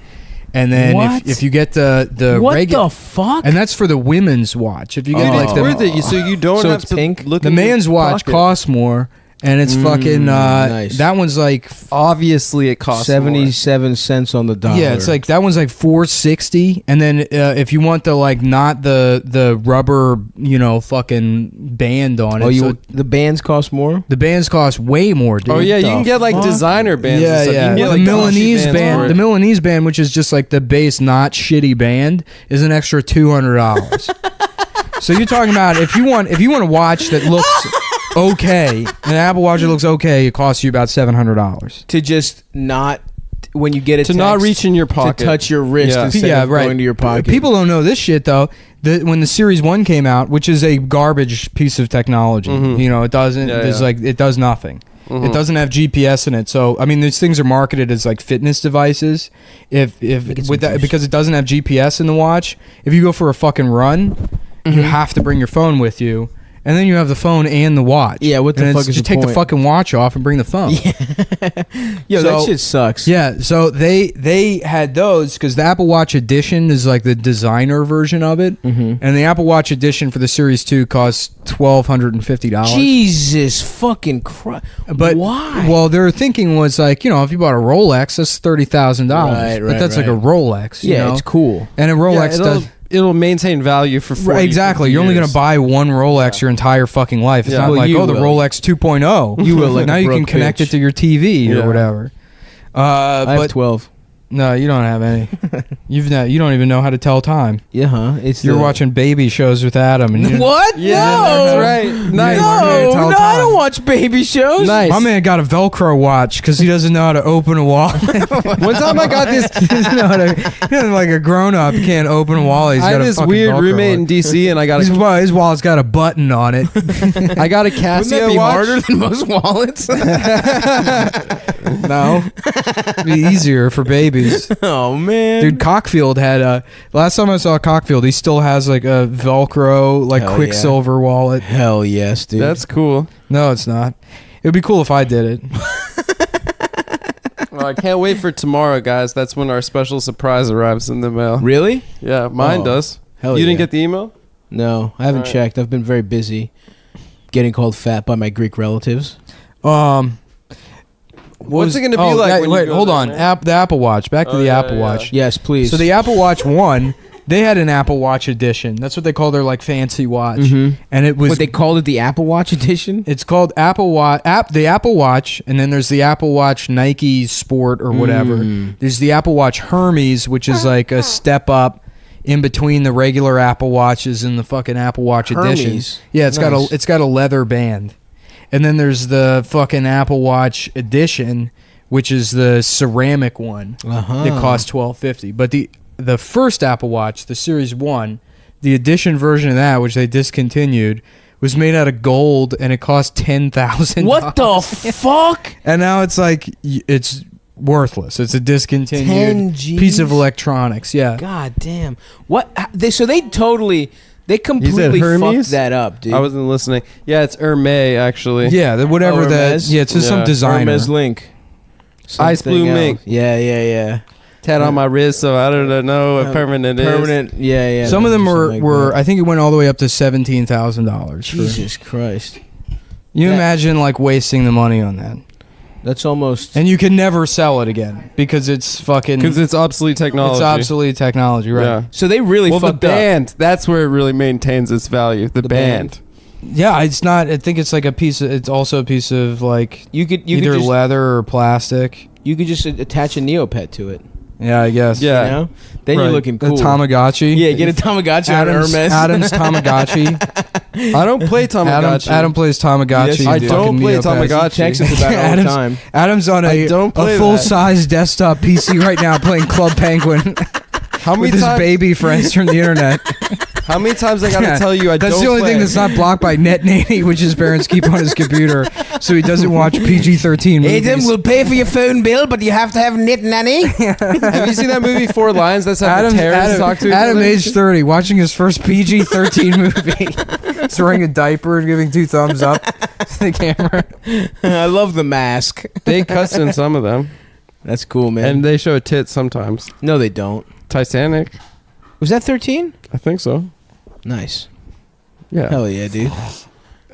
and then What? if you get the What regular, the fuck? and that's for the women's watch. If you get Dude, like it's the worth it. So you don't So have it's to pink? look. the in your man's watch pocket. costs more, and it's fucking nice. that one's like Obviously, it costs 77 cents on the dollar. yeah, it's like that one's like $460, and then if you want the like not the rubber fucking band on it, so the bands cost more? the bands cost way more, dude. Oh yeah, you the can get like fuck? designer bands. Yeah, and stuff. You yeah. can get, The like, Milanese Gucci bands band, for the it. Milanese band, which is just like the base, not shitty band, is an extra $200. So you're talking about if you want a watch that looks okay, an Apple Watch that looks okay, it costs you about $700. To just not, when you get it to not reach in your pocket. to touch your wrist Yeah. instead of going to your pocket. People don't know this shit though. When the Series 1 came out, which is a garbage piece of technology, it doesn't. Yeah, there's yeah. like it does nothing. It doesn't have GPS in it. So I mean, these things are marketed as like fitness devices. If with that, because it doesn't have GPS in the watch, if you go for a fucking run, you have to bring your phone with you. And then you have the phone and the watch. Yeah, what the And fuck it's is just the take the point? fucking watch off and bring the phone. Yo, that So- shit sucks. Yeah, so they had those because the Apple Watch Edition is like the designer version of it, and the Apple Watch Edition for the Series 2 costs $1,250. Jesus fucking Christ. But why? Well, their thinking was like, if you bought a Rolex, that's $30,000. Right, but that's like a Rolex. yeah, you know? it's cool. And a Yeah, Rolex does. it'll maintain value for 40, Right, exactly. 50 You're only years. going to buy one Rolex your entire fucking life. It's Yeah. not Well, like, you the will. Rolex 2.0. You will like now a you can broke connect bitch. it to your TV Yeah. or whatever. I have But 12. no, you don't have any. You don't even know how to tell time. Yeah, huh? It's You're watching baby shows with Adam, and What? Yeah, no. that's right. Nice. No, no, I don't watch baby shows. Nice. My man got a Velcro watch because he doesn't know how to open a wallet. One time I got this. He doesn't know how to. Like a grown up, he can't open a wallet. He's I got had a this fucking weird Velcro roommate in watch. DC, and I got a His wallet's got a button on it. I got a Wouldn't that Casio be watch. harder than most wallets? No, it'd be easier for babies. Oh man, Dude, Cockfield had a. Last time I saw Cockfield, he still has like a Velcro, like Hell Quicksilver wallet. hell yes, dude. That's cool. No, it's not. It would be cool if I did it. Well, I can't wait for tomorrow, guys. That's when our special surprise arrives in the mail. really. Yeah, mine Oh, does. Hell You didn't yeah. get the email? No, I haven't Alright. checked. I've been very busy getting called fat by my Greek relatives. What's it going to be like? when you wait, go hold there, on. man? The Apple Watch. Back to Oh, the yeah, Apple yeah. Watch. Yes, please. So the Apple Watch 1, they had an Apple Watch edition. That's what they call their like fancy watch. Mhm. And it was what they called it, the Apple Watch edition. it's called Apple Watch the Apple Watch, and then there's the Apple Watch Nike Sport or whatever. There's the Apple Watch Hermes, which is like a step up in between the regular Apple Watches and the fucking Apple Watch edition. Hermes. Yeah, it's Nice. got a leather band. And then there's the fucking Apple Watch edition, which is the ceramic one. Uh-huh. That costs $1,250. But the first Apple Watch, the Series 1, the edition version of that, which they discontinued, was made out of gold and it cost $10,000. What the fuck? And now it's like it's worthless. It's a 10 discontinued Gs? piece of electronics. Yeah. God damn. What? They completely Hermes? fucked that up, dude. I wasn't listening. Yeah, it's Hermes actually. Yeah, whatever that. Hermes? Yeah, it's just some Yeah. designer. Hermes Link. Ice Something Blue else. Mink. Yeah. Tat on my wrist, so I don't know what permanent is. Permanent. Yeah. Some of them something like were that. I think it went all the way up to $17,000. Jesus Christ. You That- imagine like wasting the money on that, That's almost. and you can never sell it again because it's fucking. Because it's obsolete technology. It's obsolete technology, right? Yeah. So they really Well, the fucked up. band, that's where it really maintains its value. The band. Yeah, it's not. I think it's like a piece. It's also a piece of like You could either just, leather or plastic. you could just attach a Neopet to it. Yeah, I guess. Yeah. You know? Then Right. you're looking The cool. Tamagotchi. Yeah, get a Tamagotchi on Adam's, Hermes. Adam's Tamagotchi. I don't play Tamagotchi. Adam plays Tamagotchi. Yes, I do. don't fucking play Neopets. Tamagotchi. Texts us about it all the Adam's- time. Adam's on I don't play a that. full-size desktop PC right now playing Club Penguin How many with his times? baby friends from the internet. How many times I gotta Yeah. tell you I That's don't the only play? thing that's not blocked by NetNanny, which his parents keep on his computer, so he doesn't watch PG-13 movies. pay for your phone bill, but you have to have Net Nanny. Have you seen that movie Four Lions? That's how the terrorists talk to each Adam other? age 30, watching his first PG-13 movie. He's wearing a diaper and giving 2 thumbs up to the camera. I love The Mask. They cuss in some of them, That's cool, man. and they show a tit sometimes. no, they don't. Titanic, Was that 13? I think so. Nice. Yeah. Hell yeah, dude. Hell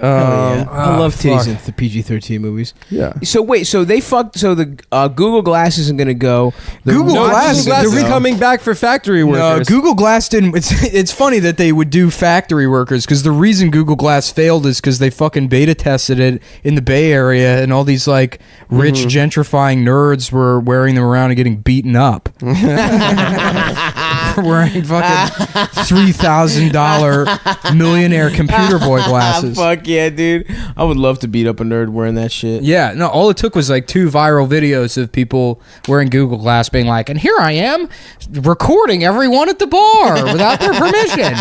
yeah. I love titties fuck. in the PG-13 movies. Yeah. So wait, so they fucked. So the Google Glass isn't gonna go. The Google No, Glass- Google Glass is the re- coming back for factory No, workers. Google Glass didn't. It's funny that they would do factory workers because the reason Google Glass failed is because they fucking beta tested it in the Bay Area and all these like rich gentrifying nerds were wearing them around and getting beaten up. For wearing fucking $3,000 millionaire computer boy glasses. Fuck yeah, dude. I would love to beat up a nerd wearing that shit. Yeah, no, all it took was like 2 viral videos of people wearing Google Glass being like, and here I am recording everyone at the bar without their permission.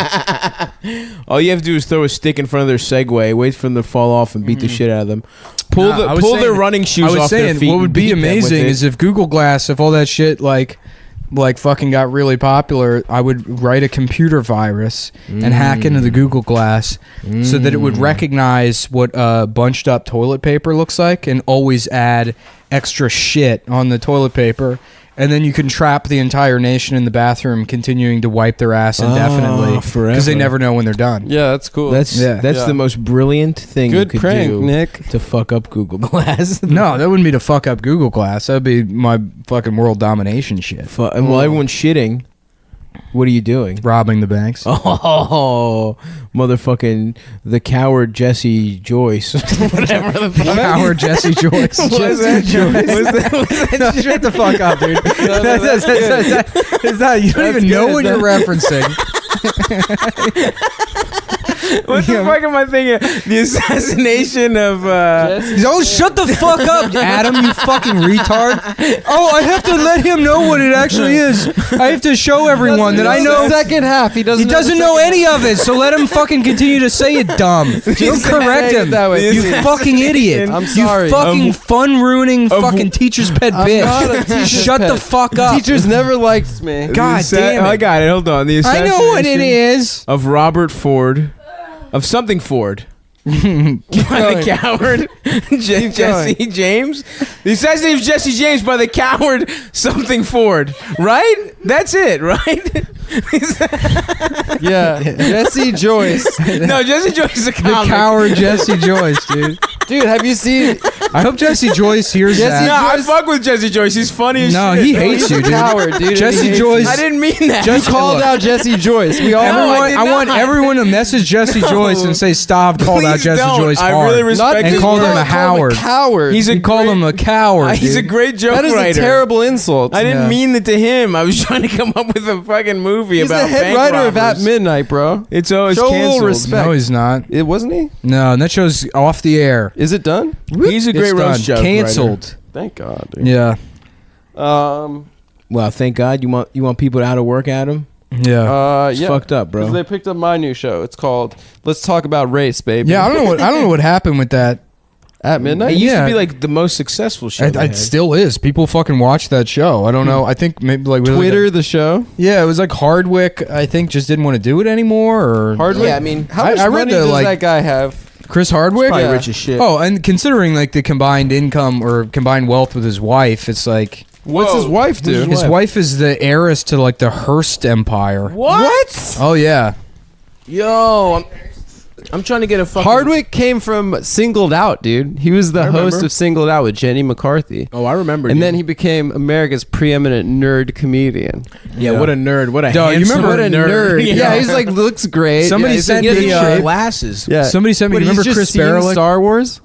All you have to do is throw a stick in front of their Segway, wait for them to fall off, and beat the shit out of them. Pull Nah, I was pull saying- their running shoes I was off their saying, feet. what would and be beat them with amazing it. is if Google Glass, if all that shit like fucking got really popular, I would write a computer virus and hack into the Google Glass so that it would recognize what bunched up toilet paper looks like and always add extra shit on the toilet paper. And then you can trap the entire nation in the bathroom, continuing to wipe their ass indefinitely forever. because they never know when they're done. Yeah, that's cool. That's Yeah. the most brilliant thing good you could prank, do Nick. to fuck up Google Glass. No, that wouldn't be to fuck up Google Glass. That would be my fucking world domination shit. And while everyone's shitting, what are you doing? Robbing the banks. Oh, motherfucking the coward Jesse Joyce. Whatever the fuck. Howard Jesse Joyce. Jesse Joyce. Shut the fuck up, dude. You don't even know what you're referencing. What the fuck am I thinking? The assassination of. Oh, shut the fuck up, Adam, you fucking retard. Oh, I have to let him know what it actually is. I have to show everyone that I know. The second half. He doesn't. He doesn't know any of it, so let him fucking continue to say it dumb. Don't correct him. that way. You fucking idiot. I'm sorry. You fucking fun-ruining fucking teacher's pet bitch. not a teacher's Shut pet. the fuck up. Teachers never liked me. God damn it. I got it. Hold on. The I know what it assassination is. of Robert Ford, of something Ford. By the coward Jesse James. The assassination of Jesse James by the coward something Ford. Right? That's it, right? Yeah, Jesse Joyce. No, Jesse Joyce is a The comic. coward Jesse Joyce, dude. Dude, have you seen? I hope Jesse Joyce hears Jesse No, that. I fuck with Jesse Joyce. He's funny as No, shit. he hates you, dude. Coward, dude. Jesse He hates Joyce. you. I didn't mean that. You called out Jesse Joyce. We all I did I want not. everyone to message Jesse Joyce and say Stav called out Please Jesse don't. Joyce I hard. really respect and his called him work. a Howard. Coward. He's a He called great- him a coward. He's a dude. great joke That is writer. a terrible insult. I didn't Yeah. mean it to him. I was trying to come up with a fucking movie He's about the head bank writer of At robbers. Midnight, bro. It's always Show a little canceled. respect. No, he's not. It wasn't he? No, that show's off the air. Is it done? He's a great It's roast done. joke Canceled. Thank God. Dude. Yeah. Um. Well, thank God. You want people out of work, Adam? Yeah. It's yeah. fucked up, 'Cause bro. they picked up my new show. It's called Let's Talk About Race, baby. Yeah, I don't know what happened with that. At midnight. It used Yeah. to be like the most successful show. they It had. still is. People fucking watch that show. I don't know. I think maybe like was it Twitter, the show. yeah, it was like Hardwick. I think just didn't want to do it anymore. Or Hardwick. Yeah, I mean, how I- much I read money the, does like- that guy have? Chris Hardwick. probably Yeah. rich as shit. Oh, and considering like the combined income or combined wealth with his wife, it's like What's his wife do? Who's his wife is the heiress to like the Hearst Empire. What? Oh yeah. Yo, I'm trying to get a fucking Hardwick came from Singled Out, dude. He was the I host remember. of Singled Out with Jenny McCarthy. Oh, I remember. And dude. then he became America's preeminent nerd comedian. yeah, what a nerd. What a Dog, you handsome remember What a nerd. Yeah, Yeah, he's like, looks great. Somebody yeah, he's sent in me, good uh, shape. glasses. Yeah. Somebody sent me. What, Remember he's just Chris seen Barelik? Star Wars?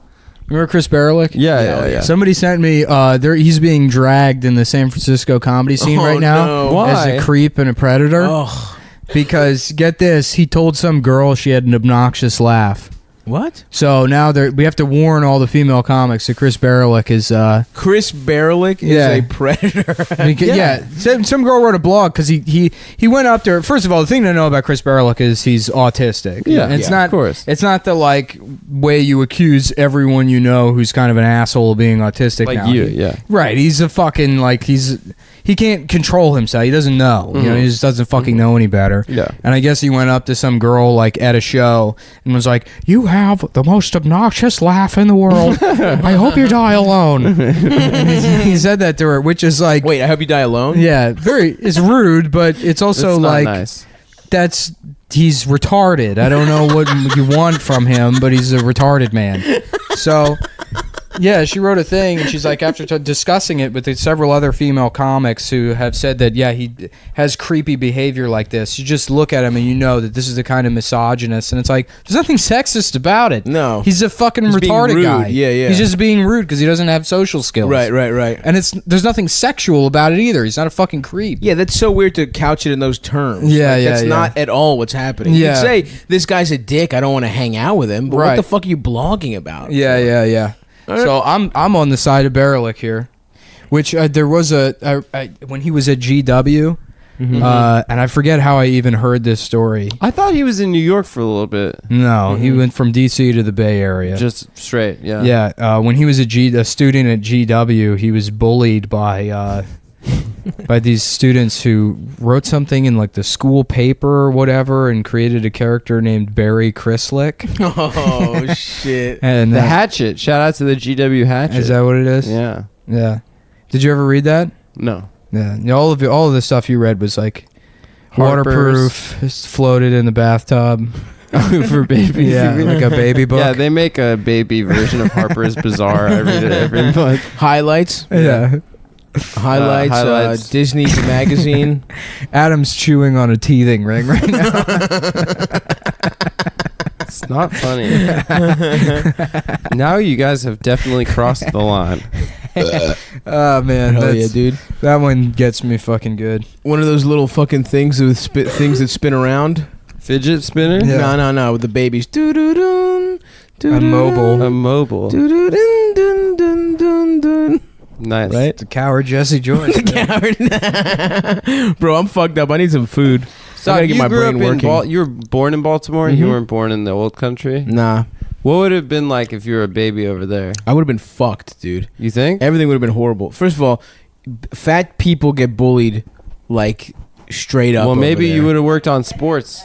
Remember Chris Barelik? Yeah. Somebody sent me. There, he's being dragged in the San Francisco comedy scene Oh, right now no. Why? as a creep and a predator. Oh, Because get this, he told some girl she had an obnoxious laugh. what? So now we have to warn all the female comics that Chris Barelik is. Chris Barelik is Yeah. a predator. Yeah, some girl wrote a blog because he went up there. First of all, the thing to know about Chris Barelik is he's autistic. Yeah, And it's yeah, not. of course. It's not the like way you accuse everyone you know who's kind of an asshole of being autistic. Like now. you, yeah. Right. He's a fucking like he can't control himself. He doesn't know. You know, he just doesn't fucking know any better. Yeah. And I guess he went up to some girl like at a show and was like, "You have the most obnoxious laugh in the world. I hope you die alone." And he said that to her, which is like, Wait, I hope you die alone. yeah, it's rude, but it's also It's not like nice. he's retarded. I don't know what you want from him, but he's a retarded man. So, yeah, she wrote a thing, and she's like, after discussing it with several other female comics who have said that, yeah, he has creepy behavior like this. You just look at him and you know that this is the kind of misogynist, and it's like, there's nothing sexist about it. No. He's a fucking He's being retarded rude. guy. Yeah, yeah. He's just being rude because he doesn't have social skills. Right. And there's nothing sexual about it either. He's not a fucking creep. Yeah, that's so weird to couch it in those terms. Yeah, Like, yeah, that's yeah. not at all what's happening. You Yeah. could say this guy's a dick. I don't want to hang out with him. But what Right. the fuck are you blogging about? Yeah. So I'm on the side of Barelik here, which there was when he was at GW, and I forget how I even heard this story. I thought he was in New York for a little bit. No, he went from DC to the Bay Area. Just straight, yeah. Yeah, when he was a student at GW, he was bullied by by these students who wrote something in like the school paper or whatever and created a character named Barry Crislick. Oh shit. And The Hatchet. Shout out to the GW Hatchet. is that what it is? Yeah. Yeah. Did you ever read that? No. Yeah. All of the stuff you read was like Harper's. waterproof, just floated in the bathtub. For babies. Yeah, like a baby book. Yeah, they make a baby version of Harper's Bazaar. I read it every month. Highlights. Yeah. Highlights. Highlights. Disney magazine. Adam's chewing on a teething ring right now. It's not funny. Now you guys have definitely crossed the line. Oh man, Hell yeah, that's- dude. that one gets me fucking good. One of those little fucking things with things that spin around. Fidget spinner? Yeah. No, with the babies. Doo-doo-dun, A mobile. A mobile. Doo-doo-dun, dun, dun, dun, dun. Nice. Right? It's a coward Jesse Joyce. Bro, I'm fucked up. I need some food. So I gotta get you my grew up brain in working. you were born in Baltimore. You Mhm. weren't born in the old country. Nah, What would it have been like if you were a baby over there? I would have been fucked, dude. You think? Everything would have been horrible. First of all, fat people get bullied like straight up. Well, over maybe there. you would have worked on sports.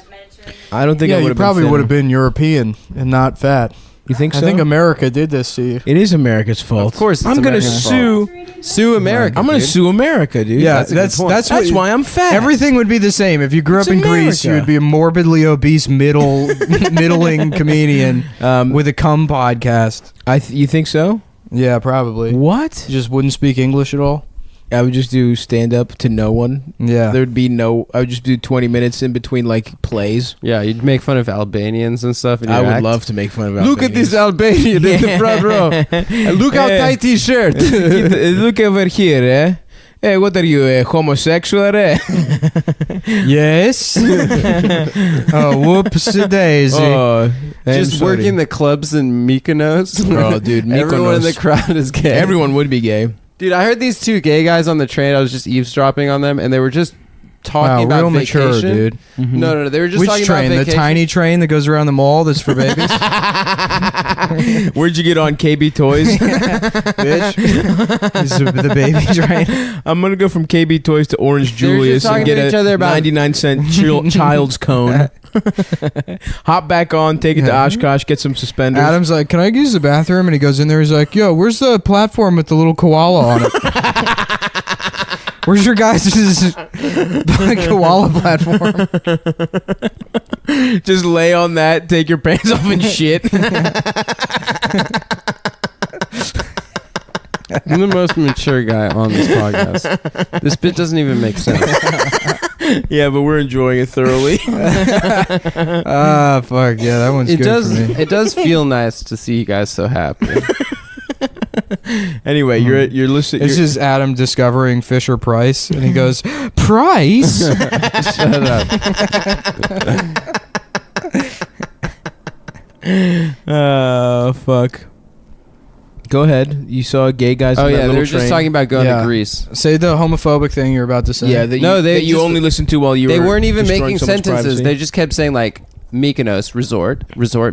I don't think Yeah, I would you have probably been would have been European and not fat. You think so? I think America did this to you. it is America's fault. Of course it's I'm gonna America's sue. Sue America. I'm gonna dude. sue America, dude. Yeah, that's a good that's point. that's That's why I'm fat. Everything would be the same. If you grew It's up in Greece, you America. would be a morbidly obese middling comedian with a cum podcast. You think so? Yeah, probably. What? You just wouldn't speak English at all? I would just do stand up to no one. Yeah. There'd be no. I would just do 20 minutes in between like plays. Yeah, you'd make fun of Albanians and stuff. In I your would act. love to make fun of. Look at this Albanian in the front row. And look how tight his shirt. Look over here, eh? Hey, what are you, homosexual? Eh? Yes. Oh, whoops a daisy. Oh, I'm Just sorry. working the clubs in Mykonos. Oh, dude, Everyone in the Mykonos. crowd is gay. Everyone would be gay. Dude, I heard these two gay guys on the train. I was just eavesdropping on them, and they were just talking about real vacation. mature, dude. No, they were just Which talking train? about The vacation. tiny train that goes around the mall that's for babies? Where'd you get on KB Toys? Bitch. This is the baby train. I'm gonna go from KB Toys to Orange They were just Julius and talking get to each other a about- 99-cent child's cone. Hop back on, take it to Oshkosh, get some suspenders. Adam's like, can I use the bathroom? And he goes in there. He's like, yo, where's the platform with the little koala on it? Where's your guys' koala platform? Just lay on that, take your pants off and shit. I'm the most mature guy on this podcast. This bit doesn't even make sense. Yeah, but we're enjoying it thoroughly. Ah, fuck. Yeah, that one's It good does. for me. It does feel nice to see you guys so happy. Anyway, you're listening. It's just Adam discovering Fisher Price. And he goes, Price? Shut up. Fuck. Go ahead. You saw gay guys. Oh on that yeah, they little were just train. talking about going Yeah. to Greece. Say the homophobic thing you're about to say. Yeah, that you, No, they that you just- only listened to while you They were. weren't even destroying making someone's sentences. privacy. They just kept saying like Mykonos resort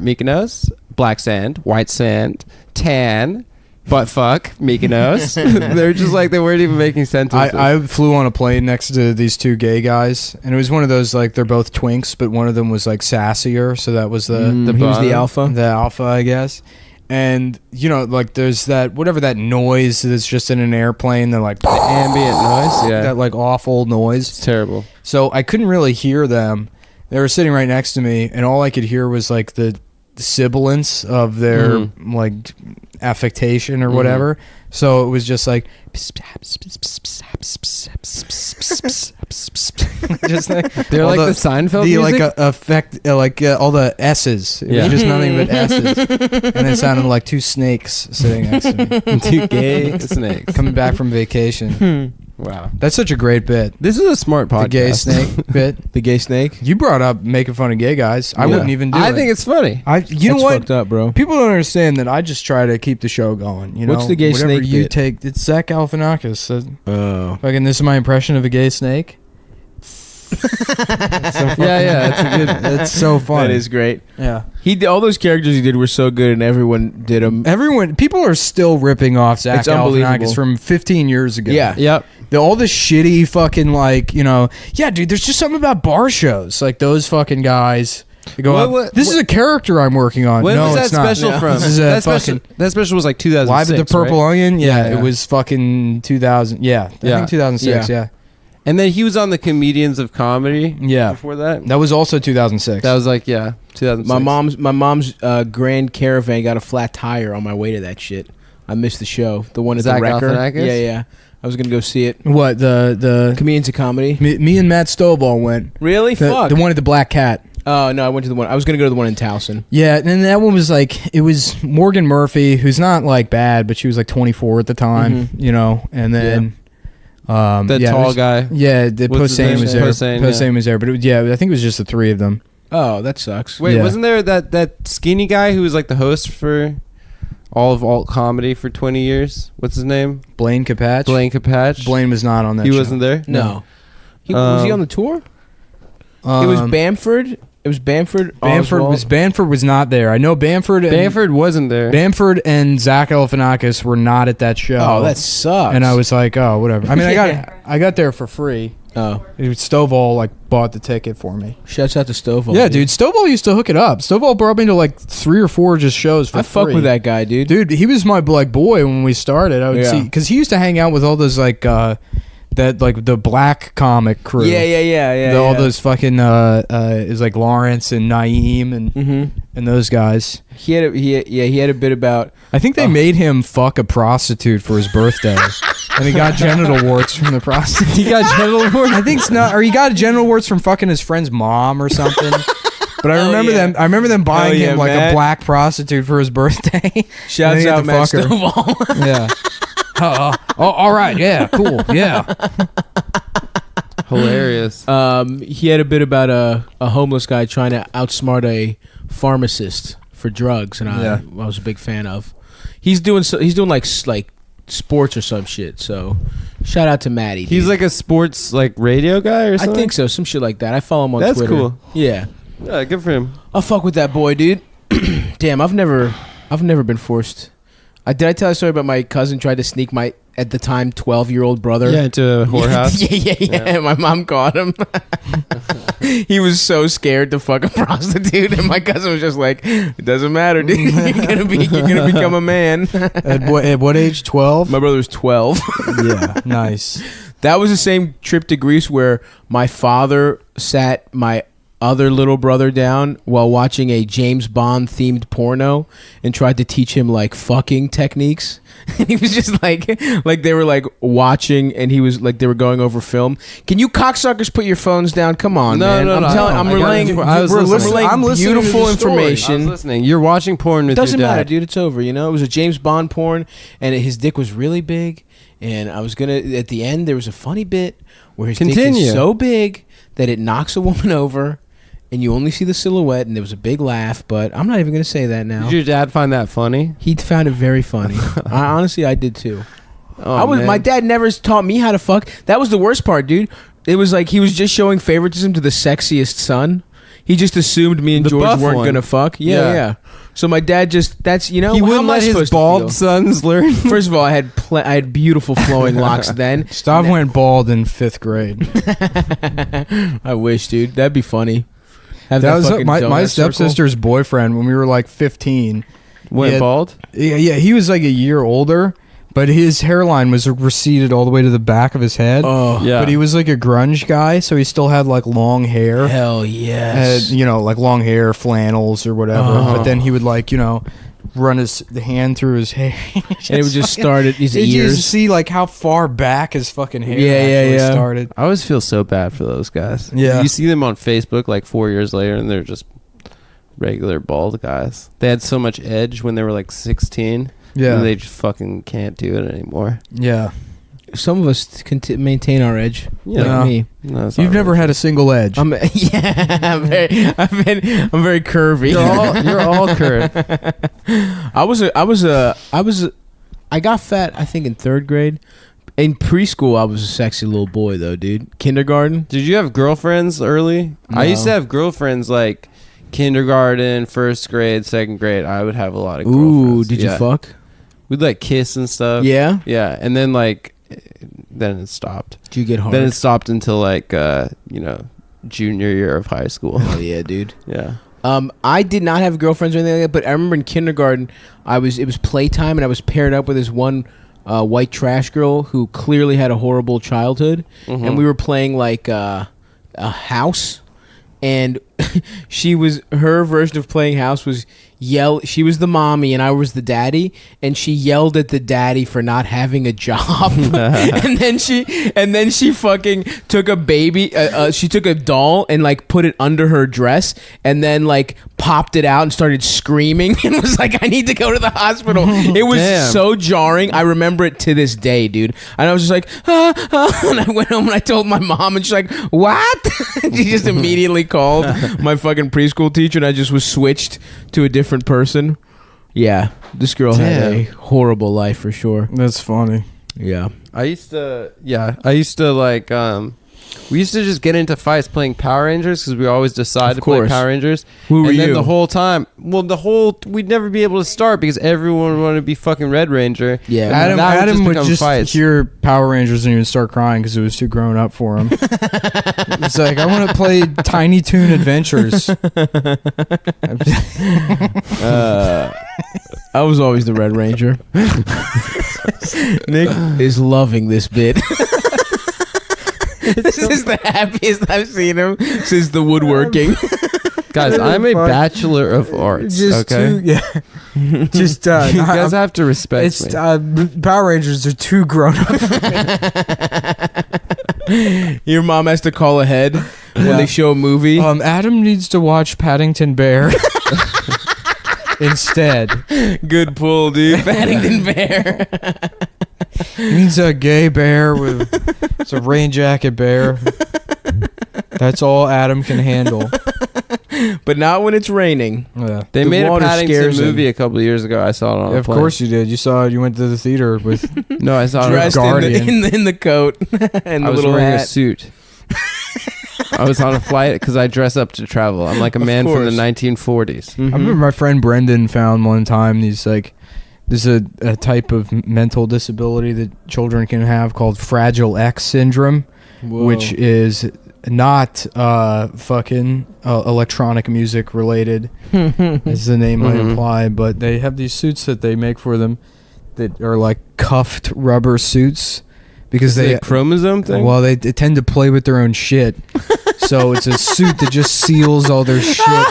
Mykonos, black sand, white sand, tan, butt fuck Mykonos. They're just like they weren't even making sentences. I flew on a plane next to these two gay guys, and it was one of those like they're both twinks, but one of them was like sassier, so that was the He was the bottom. alpha. I guess. And you know, like there's that whatever that noise that's just in an airplane, they're like ambient noise. Yeah, that like awful noise. it's terrible. So I couldn't really hear them. They were sitting right next to me, and all I could hear was like the sibilance of their like affectation or whatever. So it was just like just like They're all like the Seinfeld the music. like effect all the S's. It was just nothing but S's, and it sounded like two snakes sitting next to me Two gay snakes. coming back from vacation. Wow, That's such a great bit. this is a smart podcast. The gay snake bit. The gay snake. You brought up making fun of gay guys. I Yeah. wouldn't even do it. I think it's funny. You know That's what? fucked up, bro. People don't understand that I just try to keep the show going. You know, What's the gay whatever snake you bit? take? It's Zach Galifianakis. Oh. Fucking, this is my impression of a gay snake. Yeah, it's a good. That's so funny. That is great. Yeah. He did, all those characters he did were so good, and everyone did them. People are still ripping off Zach It's unbelievable. Galifianakis from 15 years ago. Yeah. Yep. All the shitty fucking like, you know, yeah, dude, there's just something about bar shows. Like those fucking guys. They go What- up, this is a character I'm working on. When no, was that it's not. special No. from? This is a that fucking special was like 2006. Live at the Purple right? Onion. Yeah, Yeah. it was fucking 2000. Yeah, I Yeah. think 2006. Yeah. And then he was on the Comedians of Comedy. Yeah. Before that, That was also 2006. that was like 2006. My mom's Grand Caravan got a flat tire on my way to that shit. I missed the show. The one at Zach the Wrecker. Galifianakis? Yeah. I was gonna go see it. what the Comedians of Comedy. me and Matt Stovall went. Really? Fuck. The one at the Black Cat. Oh no, I went to the one. I was gonna go to the one in Towson. Yeah, and that one was like, it was Morgan Murphy, who's not like bad, but she was like 24 at the time, you know, and then the yeah, it tall was- guy. Yeah, the What's his Posehn name? was there. Posehn, Posehn was there, but I think it was just the three of them. Oh, that sucks. Wait, Yeah. wasn't there that skinny guy who was like the host for all of alt comedy for 20 years? What's his name? Blaine Capatch. Blaine Capatch. Blaine was not on that He show. wasn't there. No. Was he on the tour? It was Bamford. It was Bamford. Bamford was not there. I know Bamford. Bamford wasn't there. Bamford and Zach Galifianakis were not at that show. Oh, that sucks. And I was like, oh, whatever. I mean, I got there for free. Oh, Stovall like bought the ticket for me. shouts out to Stovall. Yeah, dude. Stovall used to hook it up. Stovall brought me to like 3 or 4 just shows for I free. fuck with that guy, dude. Dude, he was my like boy when we started. I would Yeah. see because he used to hang out with all those like that like the black comic crew. Yeah. All those fucking is like Lawrence and Naeem and those guys. He had a bit about. I think they made him fuck a prostitute for his birthday, and he got genital warts from the prostitute. He got genital warts. I think it's not, or he got genital warts from fucking his friend's mom or something. But I remember them. I remember them buying him like Matt. a black prostitute for his birthday. Shouts out Matt Stovall. Yeah. All right. Yeah. Cool. Yeah. Hilarious. He had a bit about a homeless guy trying to outsmart a pharmacist for drugs, and I was a big fan of. He's doing like sports or some shit. So shout out to Maddie. He's dude. like a sports like radio guy or I something. think so, some shit like that. I follow him on That's Twitter. cool. Yeah, Yeah, good for him. I'll fuck with that boy, dude. Damn, I've never been forced. Did I tell a story about my cousin tried to sneak my at the time 12-year-old brother? Yeah, into a whorehouse. yeah. My mom caught him. He was so scared to fuck a prostitute, and my cousin was just like, "It doesn't matter, dude. You're gonna become a man." At what age? 12. My brother was 12. Yeah, nice. That was the same trip to Greece where my father sat my other little brother down while watching a James Bond themed porno and tried to teach him like fucking techniques. And he was just like they were like watching, and he was like they were going over film. Can you cocksuckers put your phones down? Come on, man. I'm relaying. I'm listening beautiful to the story. I was information. listening. You're watching porn with Doesn't your dad. matter, dude. It's over. You know, it was a James Bond porn, and his dick was really big. And I was gonna at the end there was a funny bit where his dick Continue. is so big that it knocks a woman over, and you only see the silhouette. And there was a big laugh, but I'm not even gonna say that now. Did your dad find that funny? He found it very funny. Honestly, I did too. Oh, man. My dad never taught me how to fuck. That was the worst part, dude. It was like he was just showing favoritism to the sexiest son. He just assumed me and The George buff weren't one. gonna fuck. Yeah. So my dad just He how wouldn't am I let his supposed to bald feel? sons learn. First of all, I had beautiful flowing locks then. Stav went bald in 5th grade. I wish, dude. That'd be funny. Have That was fucking my donut circle. stepsister's boyfriend when we were like 15. Went Yeah. bald. Yeah, he was like a year older, but his hairline was receded all the way to the back of his head. Oh, Yeah. But he was like a grunge guy, so he still had like long hair. hell yes. Like long hair, flannels or whatever. Oh. But then he would like, run the hand through his hair. And it would just start at his You ears. just see like how far back his fucking hair Yeah. started. I always feel so bad for those guys. Yeah. You see them on Facebook like 4 years later, and they're just regular bald guys. They had so much edge when they were like 16. Yeah. And they just fucking can't do it anymore. Yeah. Some of us can maintain our edge. Yeah. Like me. No, that's You've not never really had a single edge. I'm very curvy. You're all curved. I got fat, I think, in 3rd grade. In preschool, I was a sexy little boy, though, dude. Kindergarten. Did you have girlfriends early? No. I used to have girlfriends like kindergarten, 1st grade, 2nd grade. I would have a lot of girlfriends. Ooh, did you Yeah. fuck? We'd like kiss and stuff. Yeah? Yeah, and then like then it stopped. Did you get hard? Then it stopped until like junior year of high school. Hell yeah, dude. Yeah. I did not have girlfriends or anything like that, but I remember in kindergarten, it was playtime, and I was paired up with this one white trash girl who clearly had a horrible childhood, Mm-hmm. and we were playing like a house, and her version of playing house was she was the mommy and I was the daddy, and she yelled at the daddy for not having a job. and then she fucking took a baby she took a doll and like put it under her dress, and then like popped it out and started screaming and was like, I need to go to the hospital. It was Damn. so jarring. I remember it to this day, dude. And I was just like, and I went home and I told my mom, and she's like, what? She just immediately called my fucking preschool teacher, and I just was switched to a different person. Yeah, this girl had a horrible life for sure. That's funny. Yeah. I used to like we used to just get into fights playing Power Rangers because we always decide Of to play course. Power Rangers. Who were and then you? the whole time, we'd never be able to start because everyone wanted to be fucking Red Ranger. Yeah. And that Adam would become just fights. hear Power Rangers and he would start crying because it was too grown up for him. It's like, I want to play Tiny Toon Adventures. I was always the Red Ranger. Nick is loving this bit. This is the happiest I've seen him since the woodworking. Guys, I'm a bachelor of arts. Okay, Just you guys have to respect me. Power Rangers are too grown up. Your mom has to call ahead when Yeah. they show a movie. Adam needs to watch Paddington Bear instead. Good pull, dude. Paddington Bear. He needs a gay bear with it's a rain jacket bear. That's all Adam can handle. but not when it's raining. Yeah. They The made a water Paddington scares him. movie a couple of years ago. I saw it on a Of plane. course you did. You saw it. You went to the theater with. No, I saw it. Dressed Guardian. in the coat and I the was little wearing a hat. suit. I was on a flight because I dress up to travel. I'm like a Of man from the course. 1940s. Mhm. I remember my friend Brendan found one time these like there's a type of mental disability that children can have called Fragile X syndrome, Whoa. which is not fucking electronic music related, as the name might Mhm. imply. But they have these suits that they make for them that are like cuffed rubber suits because Is it they a chromosome thing? well they tend to play with their own shit. So it's a suit that just seals all their shit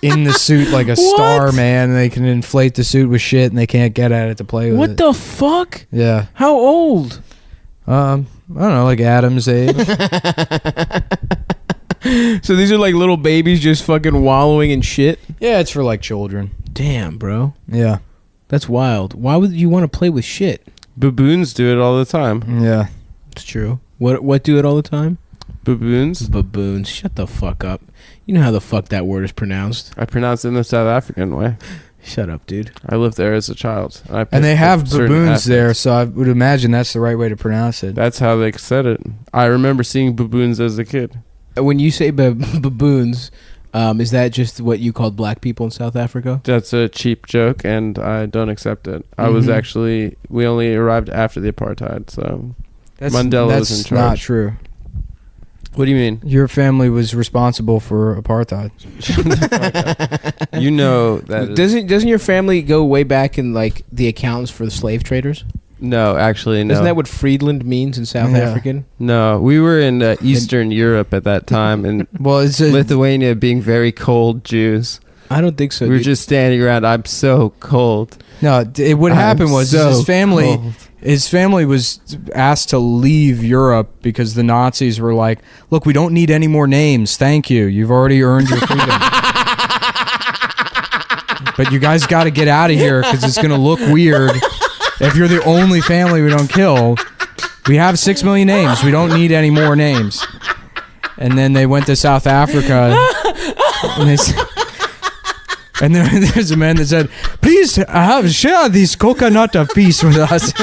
in the suit like a star, What? man. And they can inflate the suit with shit and they can't get at it to play with What it. the fuck? Yeah. How old? I don't know, like Adam's age. So these are like little babies just fucking wallowing in shit? Yeah, it's for like children. Damn, bro. Yeah. That's wild. Why would you want to play with shit? Baboons do it all the time. Yeah. It's true. What do it all the time? Baboons? Baboons. Shut the fuck up. You know how the fuck that word is pronounced. I pronounce it in the South African way. Shut up, dude. I lived there as a child. And they have certain baboons aspects. there, so I would imagine that's the right way to pronounce it. That's how they said it. I remember seeing baboons as a kid. When you say baboons, is that just what you called black people in South Africa? That's a cheap joke, and I don't accept it. I was Mhm. actually... We only arrived after the apartheid, so... That's, Mandela that's was in not charge. true. What do you mean? Your family was responsible for apartheid. You know that... is- Doesn't your family go way back in like the accounts for the slave traders? No, actually, no. Isn't that what Friedland means in South Yeah. African? No, we were in Eastern Europe at that time, and Well, it's a, Lithuania being very cold Jews. I don't think so. We were dude. just standing around. I'm so cold. no. What happened was so his family. cold. His family was asked to leave Europe because the Nazis were like, "Look, we don't need any more names. Thank you. You've already earned your freedom." But you guys got to get out of here because it's going to look weird if you're the only family we don't kill. We have 6 million names. We don't need any more names. And then they went to South Africa. And they said, and there's a man that said, "Please share this coconut of peace with us."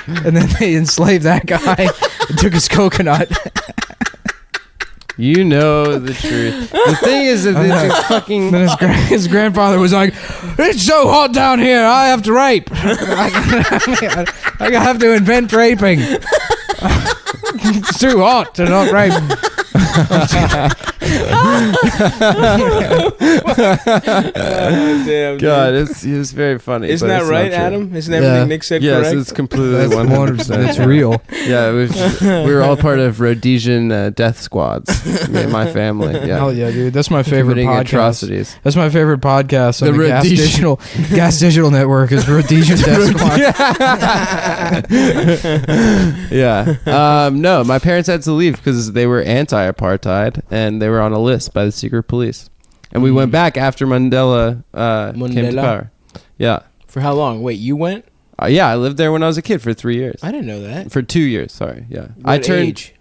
And then they enslaved that guy and took his coconut. You know the truth. The thing is that it's fucking... And then his grandfather was like, "It's so hot down here, I have to rape. I have to invent raping. It's too hot to not rape." Damn, God, it's very funny. Isn't but that it's right, not true. Adam? Isn't everything Yeah. Nick said Yes, correct? it's completely That's 100%. It's real. Yeah, we were all part of Rhodesian death squads. Me and my family. Yeah, Hell yeah, dude. That's my favorite committing podcast. atrocities. That's my favorite podcast on The the Rhodesian- Gas Digital Network is Rhodesian Death Squad. Yeah. No, my parents had to leave because they were anti-apartheid and they were on a list by the secret police. And we went back after Mandela came to Mandela? power. Yeah. For how long? Wait, you went? Yeah, I lived there when I was a kid for 3 years. I didn't know that. For 2 years, sorry. Yeah. What I turned age?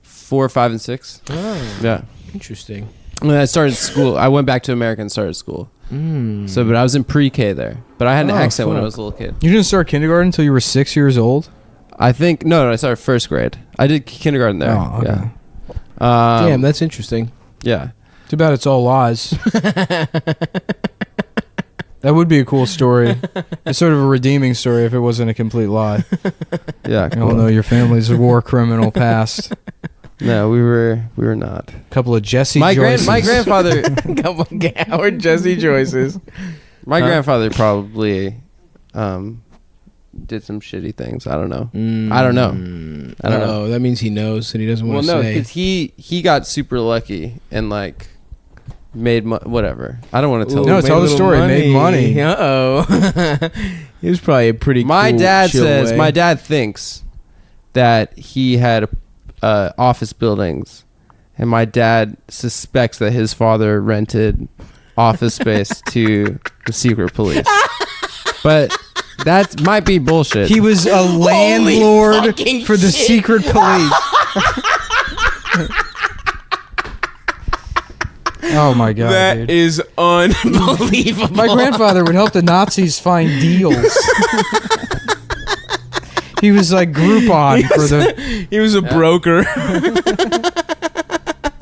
4, 5, and 6. Oh, Yeah. interesting. When I started school, I went back to America and started school. Mm. So, but I was in pre-K there. But I had an Oh, accent when I fuck. was a little kid. You didn't start kindergarten until you were 6 years old? I think I started first grade. I did kindergarten there. Oh, okay. Yeah. Damn, that's interesting. Yeah. Too bad it's all lies. That would be a cool story. It's sort of a redeeming story if it wasn't a complete lie. Yeah. You all know your family's a war criminal past. No, we were not. A couple of Jesse My Joyces. grandfather Couple of Howard Jesse Joyces. my Huh? grandfather probably did some shitty things. I don't know. I don't know. I don't know. Oh, that means he knows and he doesn't Well, want to no, say. because he got super lucky and like made whatever. I don't want to tell. No, you. tell the story. Made money. Uh oh. He was probably a pretty. My cool, dad chill says way. my dad thinks that he had office buildings, and my dad suspects that his father rented office space to the secret police. But that might be bullshit. He was a landlord fucking for the shit. secret police. Oh my god, That dude. is unbelievable. My grandfather would help the Nazis find deals. He was like Groupon for the. He was a broker.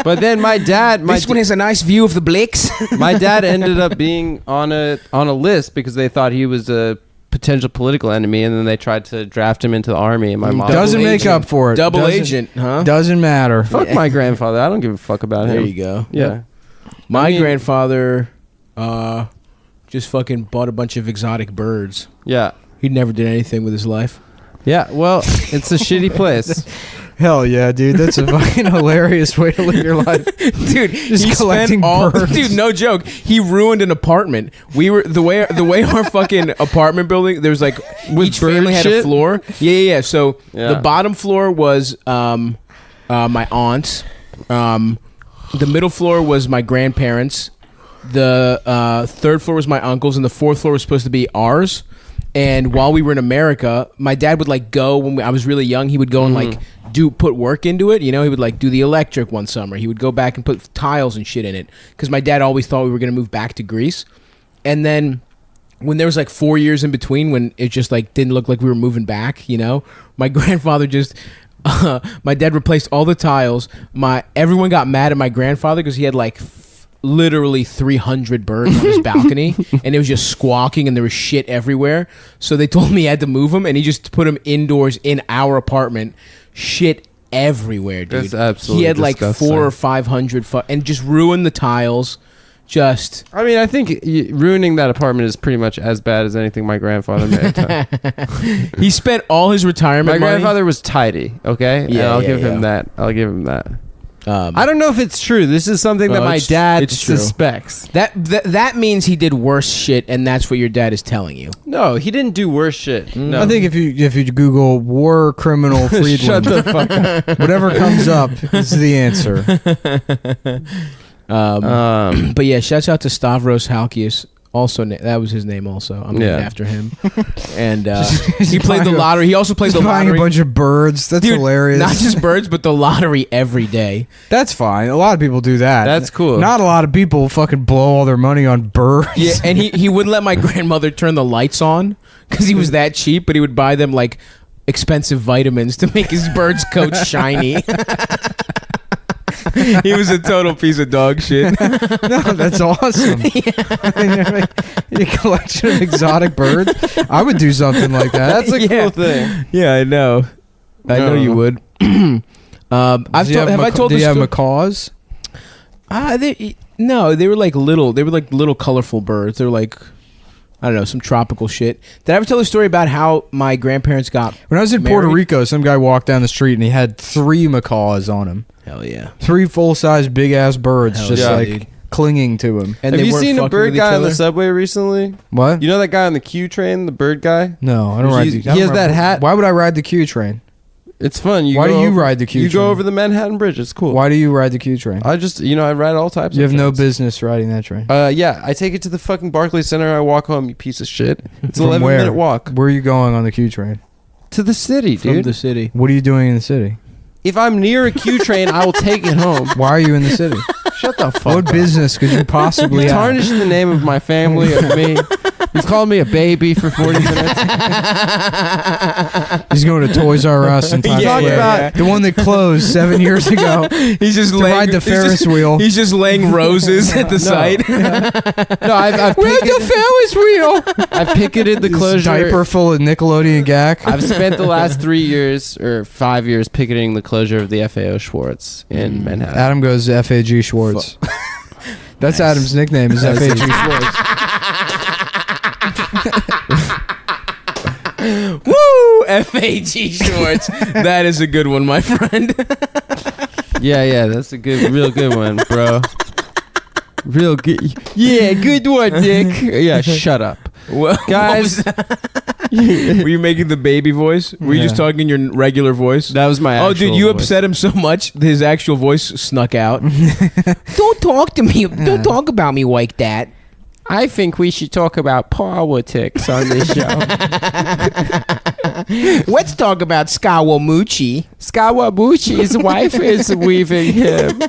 But then my dad, This one has a nice view of the Blix. my dad ended up being on a list because they thought he was a potential political enemy, and then they tried to draft him into the army. And my mom Doesn't make agent. up for it. Double Doesn't- agent, huh? Doesn't matter. fuck my grandfather. I don't give a fuck about There him. you go. Yeah. My I mean- grandfather just fucking bought a bunch of exotic birds. Yeah. He never did anything with his life. Yeah. Well, it's a shitty place. Hell yeah, dude. That's a fucking hilarious way to live your life. Dude, Just he collecting spent all, birds. dude, no joke. He ruined an apartment. We were the way our fucking apartment building. There was like each bird family had a shit? floor. Yeah. So Yeah. the bottom floor was my aunt's. The middle floor was my grandparents. The third floor was my uncle's, and the fourth floor was supposed to be ours. And while we were in America, my dad would like go when I was really young. He would go and like put work into it. You know, he would like do the electric one summer. He would go back and put tiles and shit in it because my dad always thought we were gonna move back to Greece. And then when there was like 4 years in between, when it just like didn't look like we were moving back, you know, my grandfather just. My dad replaced all the tiles. Everyone got mad at my grandfather because he had like literally 300 birds on his balcony, and it was just squawking, and there was shit everywhere. So they told me he had to move them, and he just put them indoors in our apartment. Shit everywhere, dude. That's absolutely He had like disgusting. 400 or 500 and just ruined the tiles. Just I mean, I think ruining that apartment is pretty much as bad as anything my grandfather made. he spent all his retirement My money. grandfather was tidy, okay? And Yeah, I'll yeah, give him yeah. that. I'll give him that. I I don't know if it's true. This is something that No, my it's- dad it's true. suspects. that means he did worse shit, and that's what your dad is telling you. No, he didn't do worse shit. No. I think if you Google war criminal Friedland, Shut the fuck up. whatever comes up is the answer. But yeah, shouts out to Stavros Halkias. Also, that was his name. Also, I'm named Yeah. after him. And He's he played the buying a- lottery. He also played the Just buying lottery. a bunch of birds. That's Dude, hilarious. Not just birds, but the lottery every day. That's fine. A lot of people do that. That's cool. Not a lot of people fucking blow all their money on birds. Yeah, and he wouldn't let my grandmother turn the lights on because he was that cheap. But he would buy them like expensive vitamins to make his bird's coat shiny. He was a total piece of dog shit. No, that's awesome. A collection of exotic birds. I would do something like that. That's a Yeah. cool thing. Yeah, I know. I know you would. Have I told Do this you have sto- macaws? No, they were like little. They were like little colorful birds. They were like, I don't know, some tropical shit. Did I ever tell the story about how my grandparents got? When I was in Puerto married? Rico, some guy walked down the street and he had 3 macaws on him. Hell yeah! 3 full-size big-ass birds Hell just yeah, like dude. clinging to him. And Have they you weren't seen a fucking bird with each guy on the other? subway recently? What? You know that guy on the Q train, the bird guy? No, I don't ride He the I has don't that ride- hat. Why would I ride the Q train? It's fun. Why do you ride the Q You train? go over the Manhattan Bridge. It's cool. Why do you ride the Q train? I just, I ride all types You of have no trains. business riding that train. Yeah, I take it to the fucking Barclays Center. I walk home, you piece of shit. It's an From 11-minute walk. Where are you going on the Q train? To the city, From dude. the city. What are you doing in the city? If I'm near a Q train, I will take it home. Why are you in the city? Shut the fuck What up. business could you possibly He's have? tarnished the name of my family, of me. He's called me a baby for 40 minutes. He's going to Toys R Us in Times Talk Square. about- The one that closed 7 years ago. He's just To ride the Ferris wheel. He's just laying roses at the site. No, I've We're at picketed, the Ferris wheel. I've picketed the This closure. diaper full of Nickelodeon gack. I've spent the last 3 years or 5 years picketing the closure of the FAO Schwartz in Manhattan. Adam goes FAG Schwartz. That's Nice. Adam's nickname is That's FAG it. Schwartz. Woo! FAG Shorts. That is a good one, my friend. Yeah, that's a real good one, bro. Real good. Yeah, good one, Dick. Yeah, shut up. Well, Guys. were you making the baby voice? Were you just Yeah. talking in your regular voice? That was my Oh, actual dude, you voice. upset him so much, his actual voice snuck out. Don't talk to me. Don't talk about me like that. I think we should talk about politics on this show. Let's talk about Skawamuchi. Skawamuchi's wife is leaving him.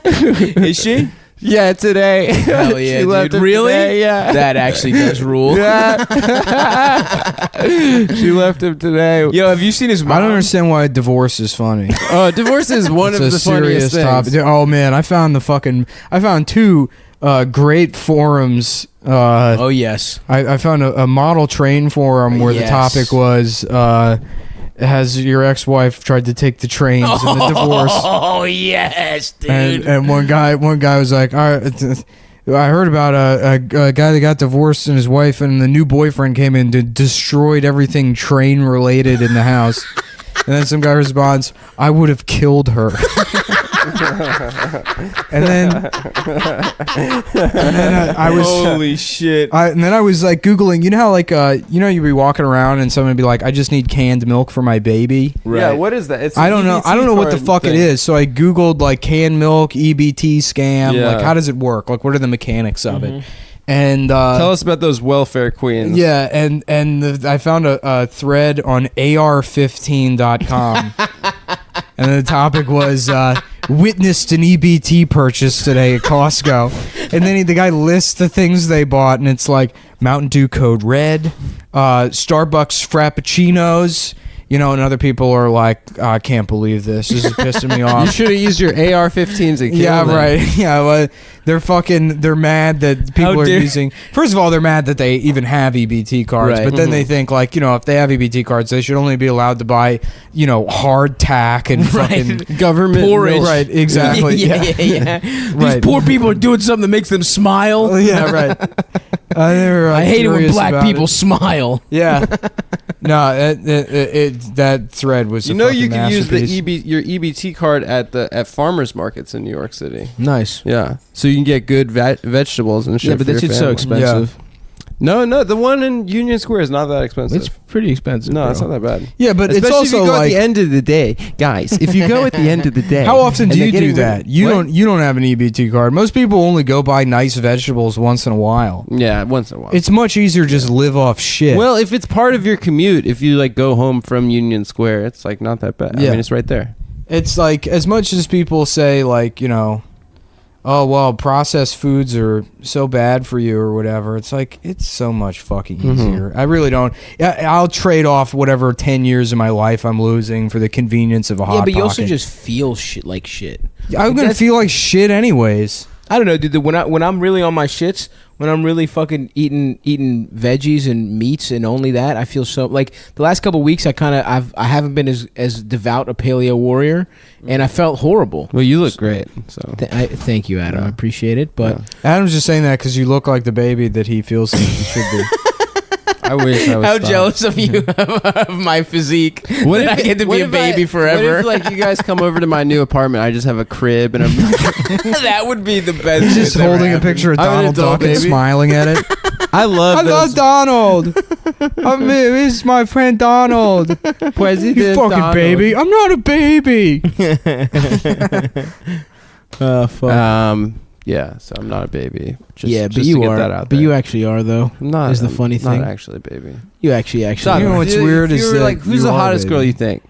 Is she? Yeah, today. Hell yeah, She left dude. him Really? today, yeah. That actually does rule. Yeah. She left him today. Yo, have you seen his mom? I don't understand why divorce is funny. Divorce is one It's of a the funniest things. topic. Oh man, I found two great forums. Oh yes. I found a model train forum where the Yes. topic was has your ex-wife tried to take the trains in the divorce? Oh yes, dude. And one guy was like, all right, I heard about a guy that got divorced and his wife and the new boyfriend came in and destroyed everything train related in the house. And then some guy responds, I would have killed her. and then I was Holy shit. and then I was like Googling, you know how like you'd be walking around and someone would be like, I just need canned milk for my baby. Yeah, what is that? It's I don't know what the fuck it is. So I Googled like canned milk, EBT scam. Yeah. Like how does it work? Like what are the mechanics of it? And Tell us about those welfare queens. yeah, and I found a thread on AR15.com. And the topic was witnessed an EBT purchase today at Costco. And then the guy lists the things they bought, and it's like Mountain Dew Code Red, Starbucks Frappuccinos. You know, and other people are like, I can't believe this. This is pissing me off. You should have used your AR-15s and killed Yeah, them. right. Yeah, well, they're mad that people are dare- using. First of all, they're mad that they even have EBT cards, Right. but then they think like, you know, if they have EBT cards, they should only be allowed to buy, you know, hardtack and fucking Government Porridge. milk. Right, exactly. yeah. Right. These poor people are doing something that makes them smile. Oh, yeah, right. They were, I hate it when curious black about people it. smile. Yeah. No, that thread was. You a know fucking you can use the masterpiece. your EBT card at farmers markets in New York City. Nice. Yeah, so you can get good vegetables and shit. Yeah, but for that your shit's so family. expensive. No, the one in Union Square is not that expensive. It's pretty expensive. no, bro. it's not that bad. Yeah, but Especially it's also if you go like. at the end of the day, guys. If you go at the end of the day, How often and do they're you do getting that? rid- You What? don't have an EBT card. Most people only go buy nice vegetables once in a while. Yeah, once in a while. It's much easier to just live off shit. Well, if it's part of your commute, if you like go home from Union Square, it's like not that bad. Yeah. I mean, it's right there. it's like as much as people say like, you know, oh well, processed foods are so bad for you or whatever. It's like it's so much fucking easier. I really don't. I'll trade off whatever 10 years of my life I'm losing for the convenience of a hot Yeah, but you also pocket. just feel shit like shit. I'm gonna That's- feel like shit anyways. I don't know, dude. When I'm really on my shits, when I'm really fucking eating veggies and meats and only that, I feel so like the last couple weeks I haven't been as devout a paleo warrior, and I felt horrible. Well, you look great. So Thank you, Adam. I appreciate it, but Adam's just saying that because you look like the baby that he feels like you should be. I wish I was. how stopped. jealous of you of my physique. What that I get to be a baby forever. What if like you guys come over to my new apartment? I just have a crib and I'm That would be the best. He's just holding a picture of I'm an Donald adult Duck and baby. smiling at it. I love I love those Donald. This is my friend Donald. President You fucking Donald. baby. I'm not a baby. Fuck. Yeah, so I'm not a baby. Just, yeah, but just you to get are. That out But there. you actually are, though. I'm not. is the I'm funny thing. Not actually a baby. You actually. You know what's If weird if is you were that like, who's you the are, hottest girl baby. you think?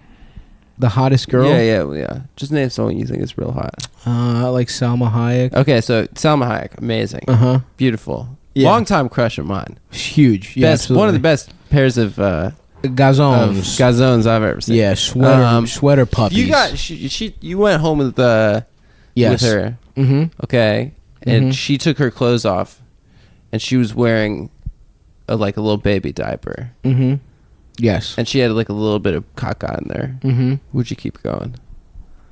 the hottest girl. Yeah. Just name someone you think is real hot. I like Salma Hayek. Okay, so Salma Hayek, amazing, Uh-huh. beautiful, Yeah. long time crush of mine. Huge. Yeah, Best, one of the best pairs of Gazons. gazones I've ever seen. Yeah, sweater puppies. You got you went home with yes. with her, Mm-hmm. okay, and Mhm. she took her clothes off, and she was wearing a little baby diaper, Mm-hmm. Yes. and she had like a little bit of caca in there. Mm-hmm. Would you keep going?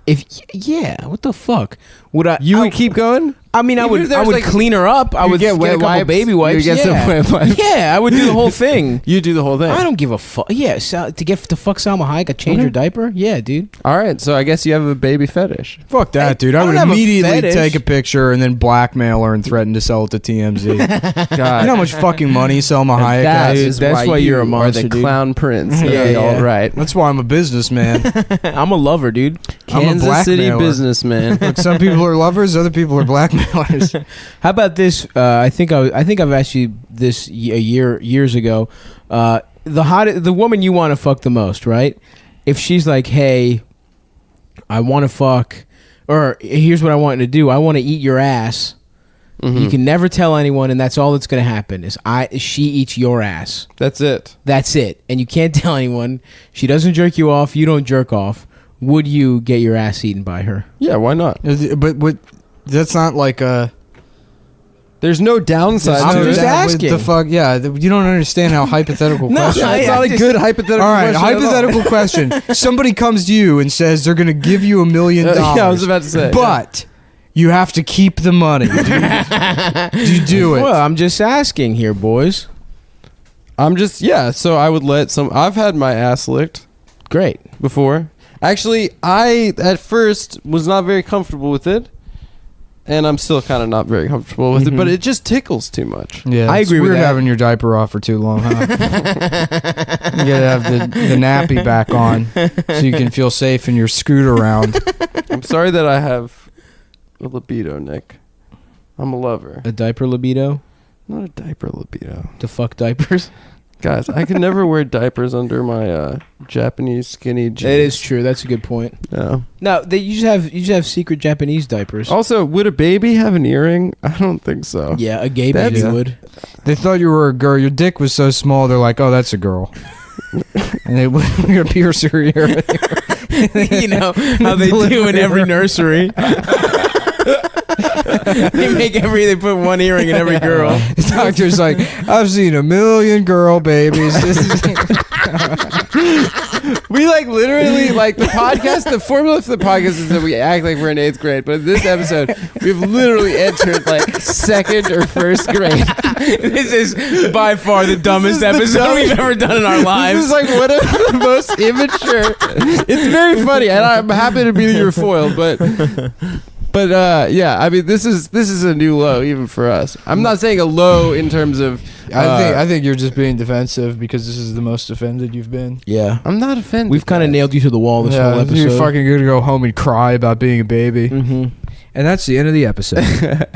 What the fuck? Would I? You would keep going? I mean, I Even if would. there I was, would like, clean her up. I you'd would get get wet a couple wipes, baby wipes. you'd get some yeah. wet wipes. Yeah, I would do the whole thing. You do the whole thing. I don't give a fuck. Yeah, to fuck Salma Hayek, I change her diaper. Yeah, dude. All right, so I guess you have a baby fetish. Fuck that, Hey, dude. I I would don't have a immediately fetish. take a picture and then blackmail her and threaten to sell it to TMZ. You God, know how much fucking money Selma Hayek that has? is That's why you're a monster, are the dude. clown prince. Yeah, Yeah, all yeah. right. That's why I'm a businessman. I'm a lover, dude. I'm a Kansas City blackmailer. businessman. Look, some people are lovers, other people are blackmailers. How about this? I think I've asked you this years ago. The woman you want to fuck the most, right? If she's like, hey, I want to fuck, or here's what I want to do. I want to eat your ass. Mhm. You can never tell anyone, and that's all that's going to happen is she eats your ass. That's it. That's it. And you can't tell anyone. She doesn't jerk you off. You don't jerk off. Would you get your ass eaten by her? Yeah, why not? But that's not like a. There's no downside I'm to just it. asking. The fuck, yeah. You don't understand how hypothetical. No, question. Yeah, it's I not a just- good hypothetical All right, question at all. hypothetical question. Somebody comes to you and says they're going to give you $1 million. Yeah, I was about to say. But you have to keep the money. Do you do it? Well, I'm just asking here, boys. I'm just, so I would let I've had my ass licked Great. before. Actually, I, at first, was not very comfortable with it. And I'm still kind of not very comfortable with it, but it just tickles too much. Yeah, I it's agree with weird that. having your diaper off for too long, huh? You gotta have the nappy back on so you can feel safe in your scoot around. I'm sorry that I have a libido, Nick. I'm a lover. A diaper libido? Not a diaper libido. To fuck diapers? Guys, I can never wear diapers under my Japanese skinny jeans. It is true. That's a good point. Yeah. No, you just have secret Japanese diapers. Also, would a baby have an earring? I don't think so. Yeah, a gay That's- baby would. They thought you were a girl. Your dick was so small, they're like, oh, that's a girl. And they were going to pierce your ear. You know how they do in every nursery. They put one earring in every girl. The doctor's like, I've seen 1 million girl babies. This is We literally the podcast. The formula for the podcast is that we act like we're in 8th grade, but in this episode, we've literally entered 2nd or 1st grade. This is by far the dumbest is the episode dumbest- we've ever done in our lives. This is one of the most immature. It's very funny, and I'm happy to be your foil, but yeah, I mean, this is a new low even for us. I'm not saying a low in terms of. I think you're just being defensive because this is the most offended you've been. Yeah. I'm not offended. We've kind of guys. nailed you to the wall this whole episode. You're fucking gonna go home and cry about being a baby. Mm-hmm. And that's the end of the episode.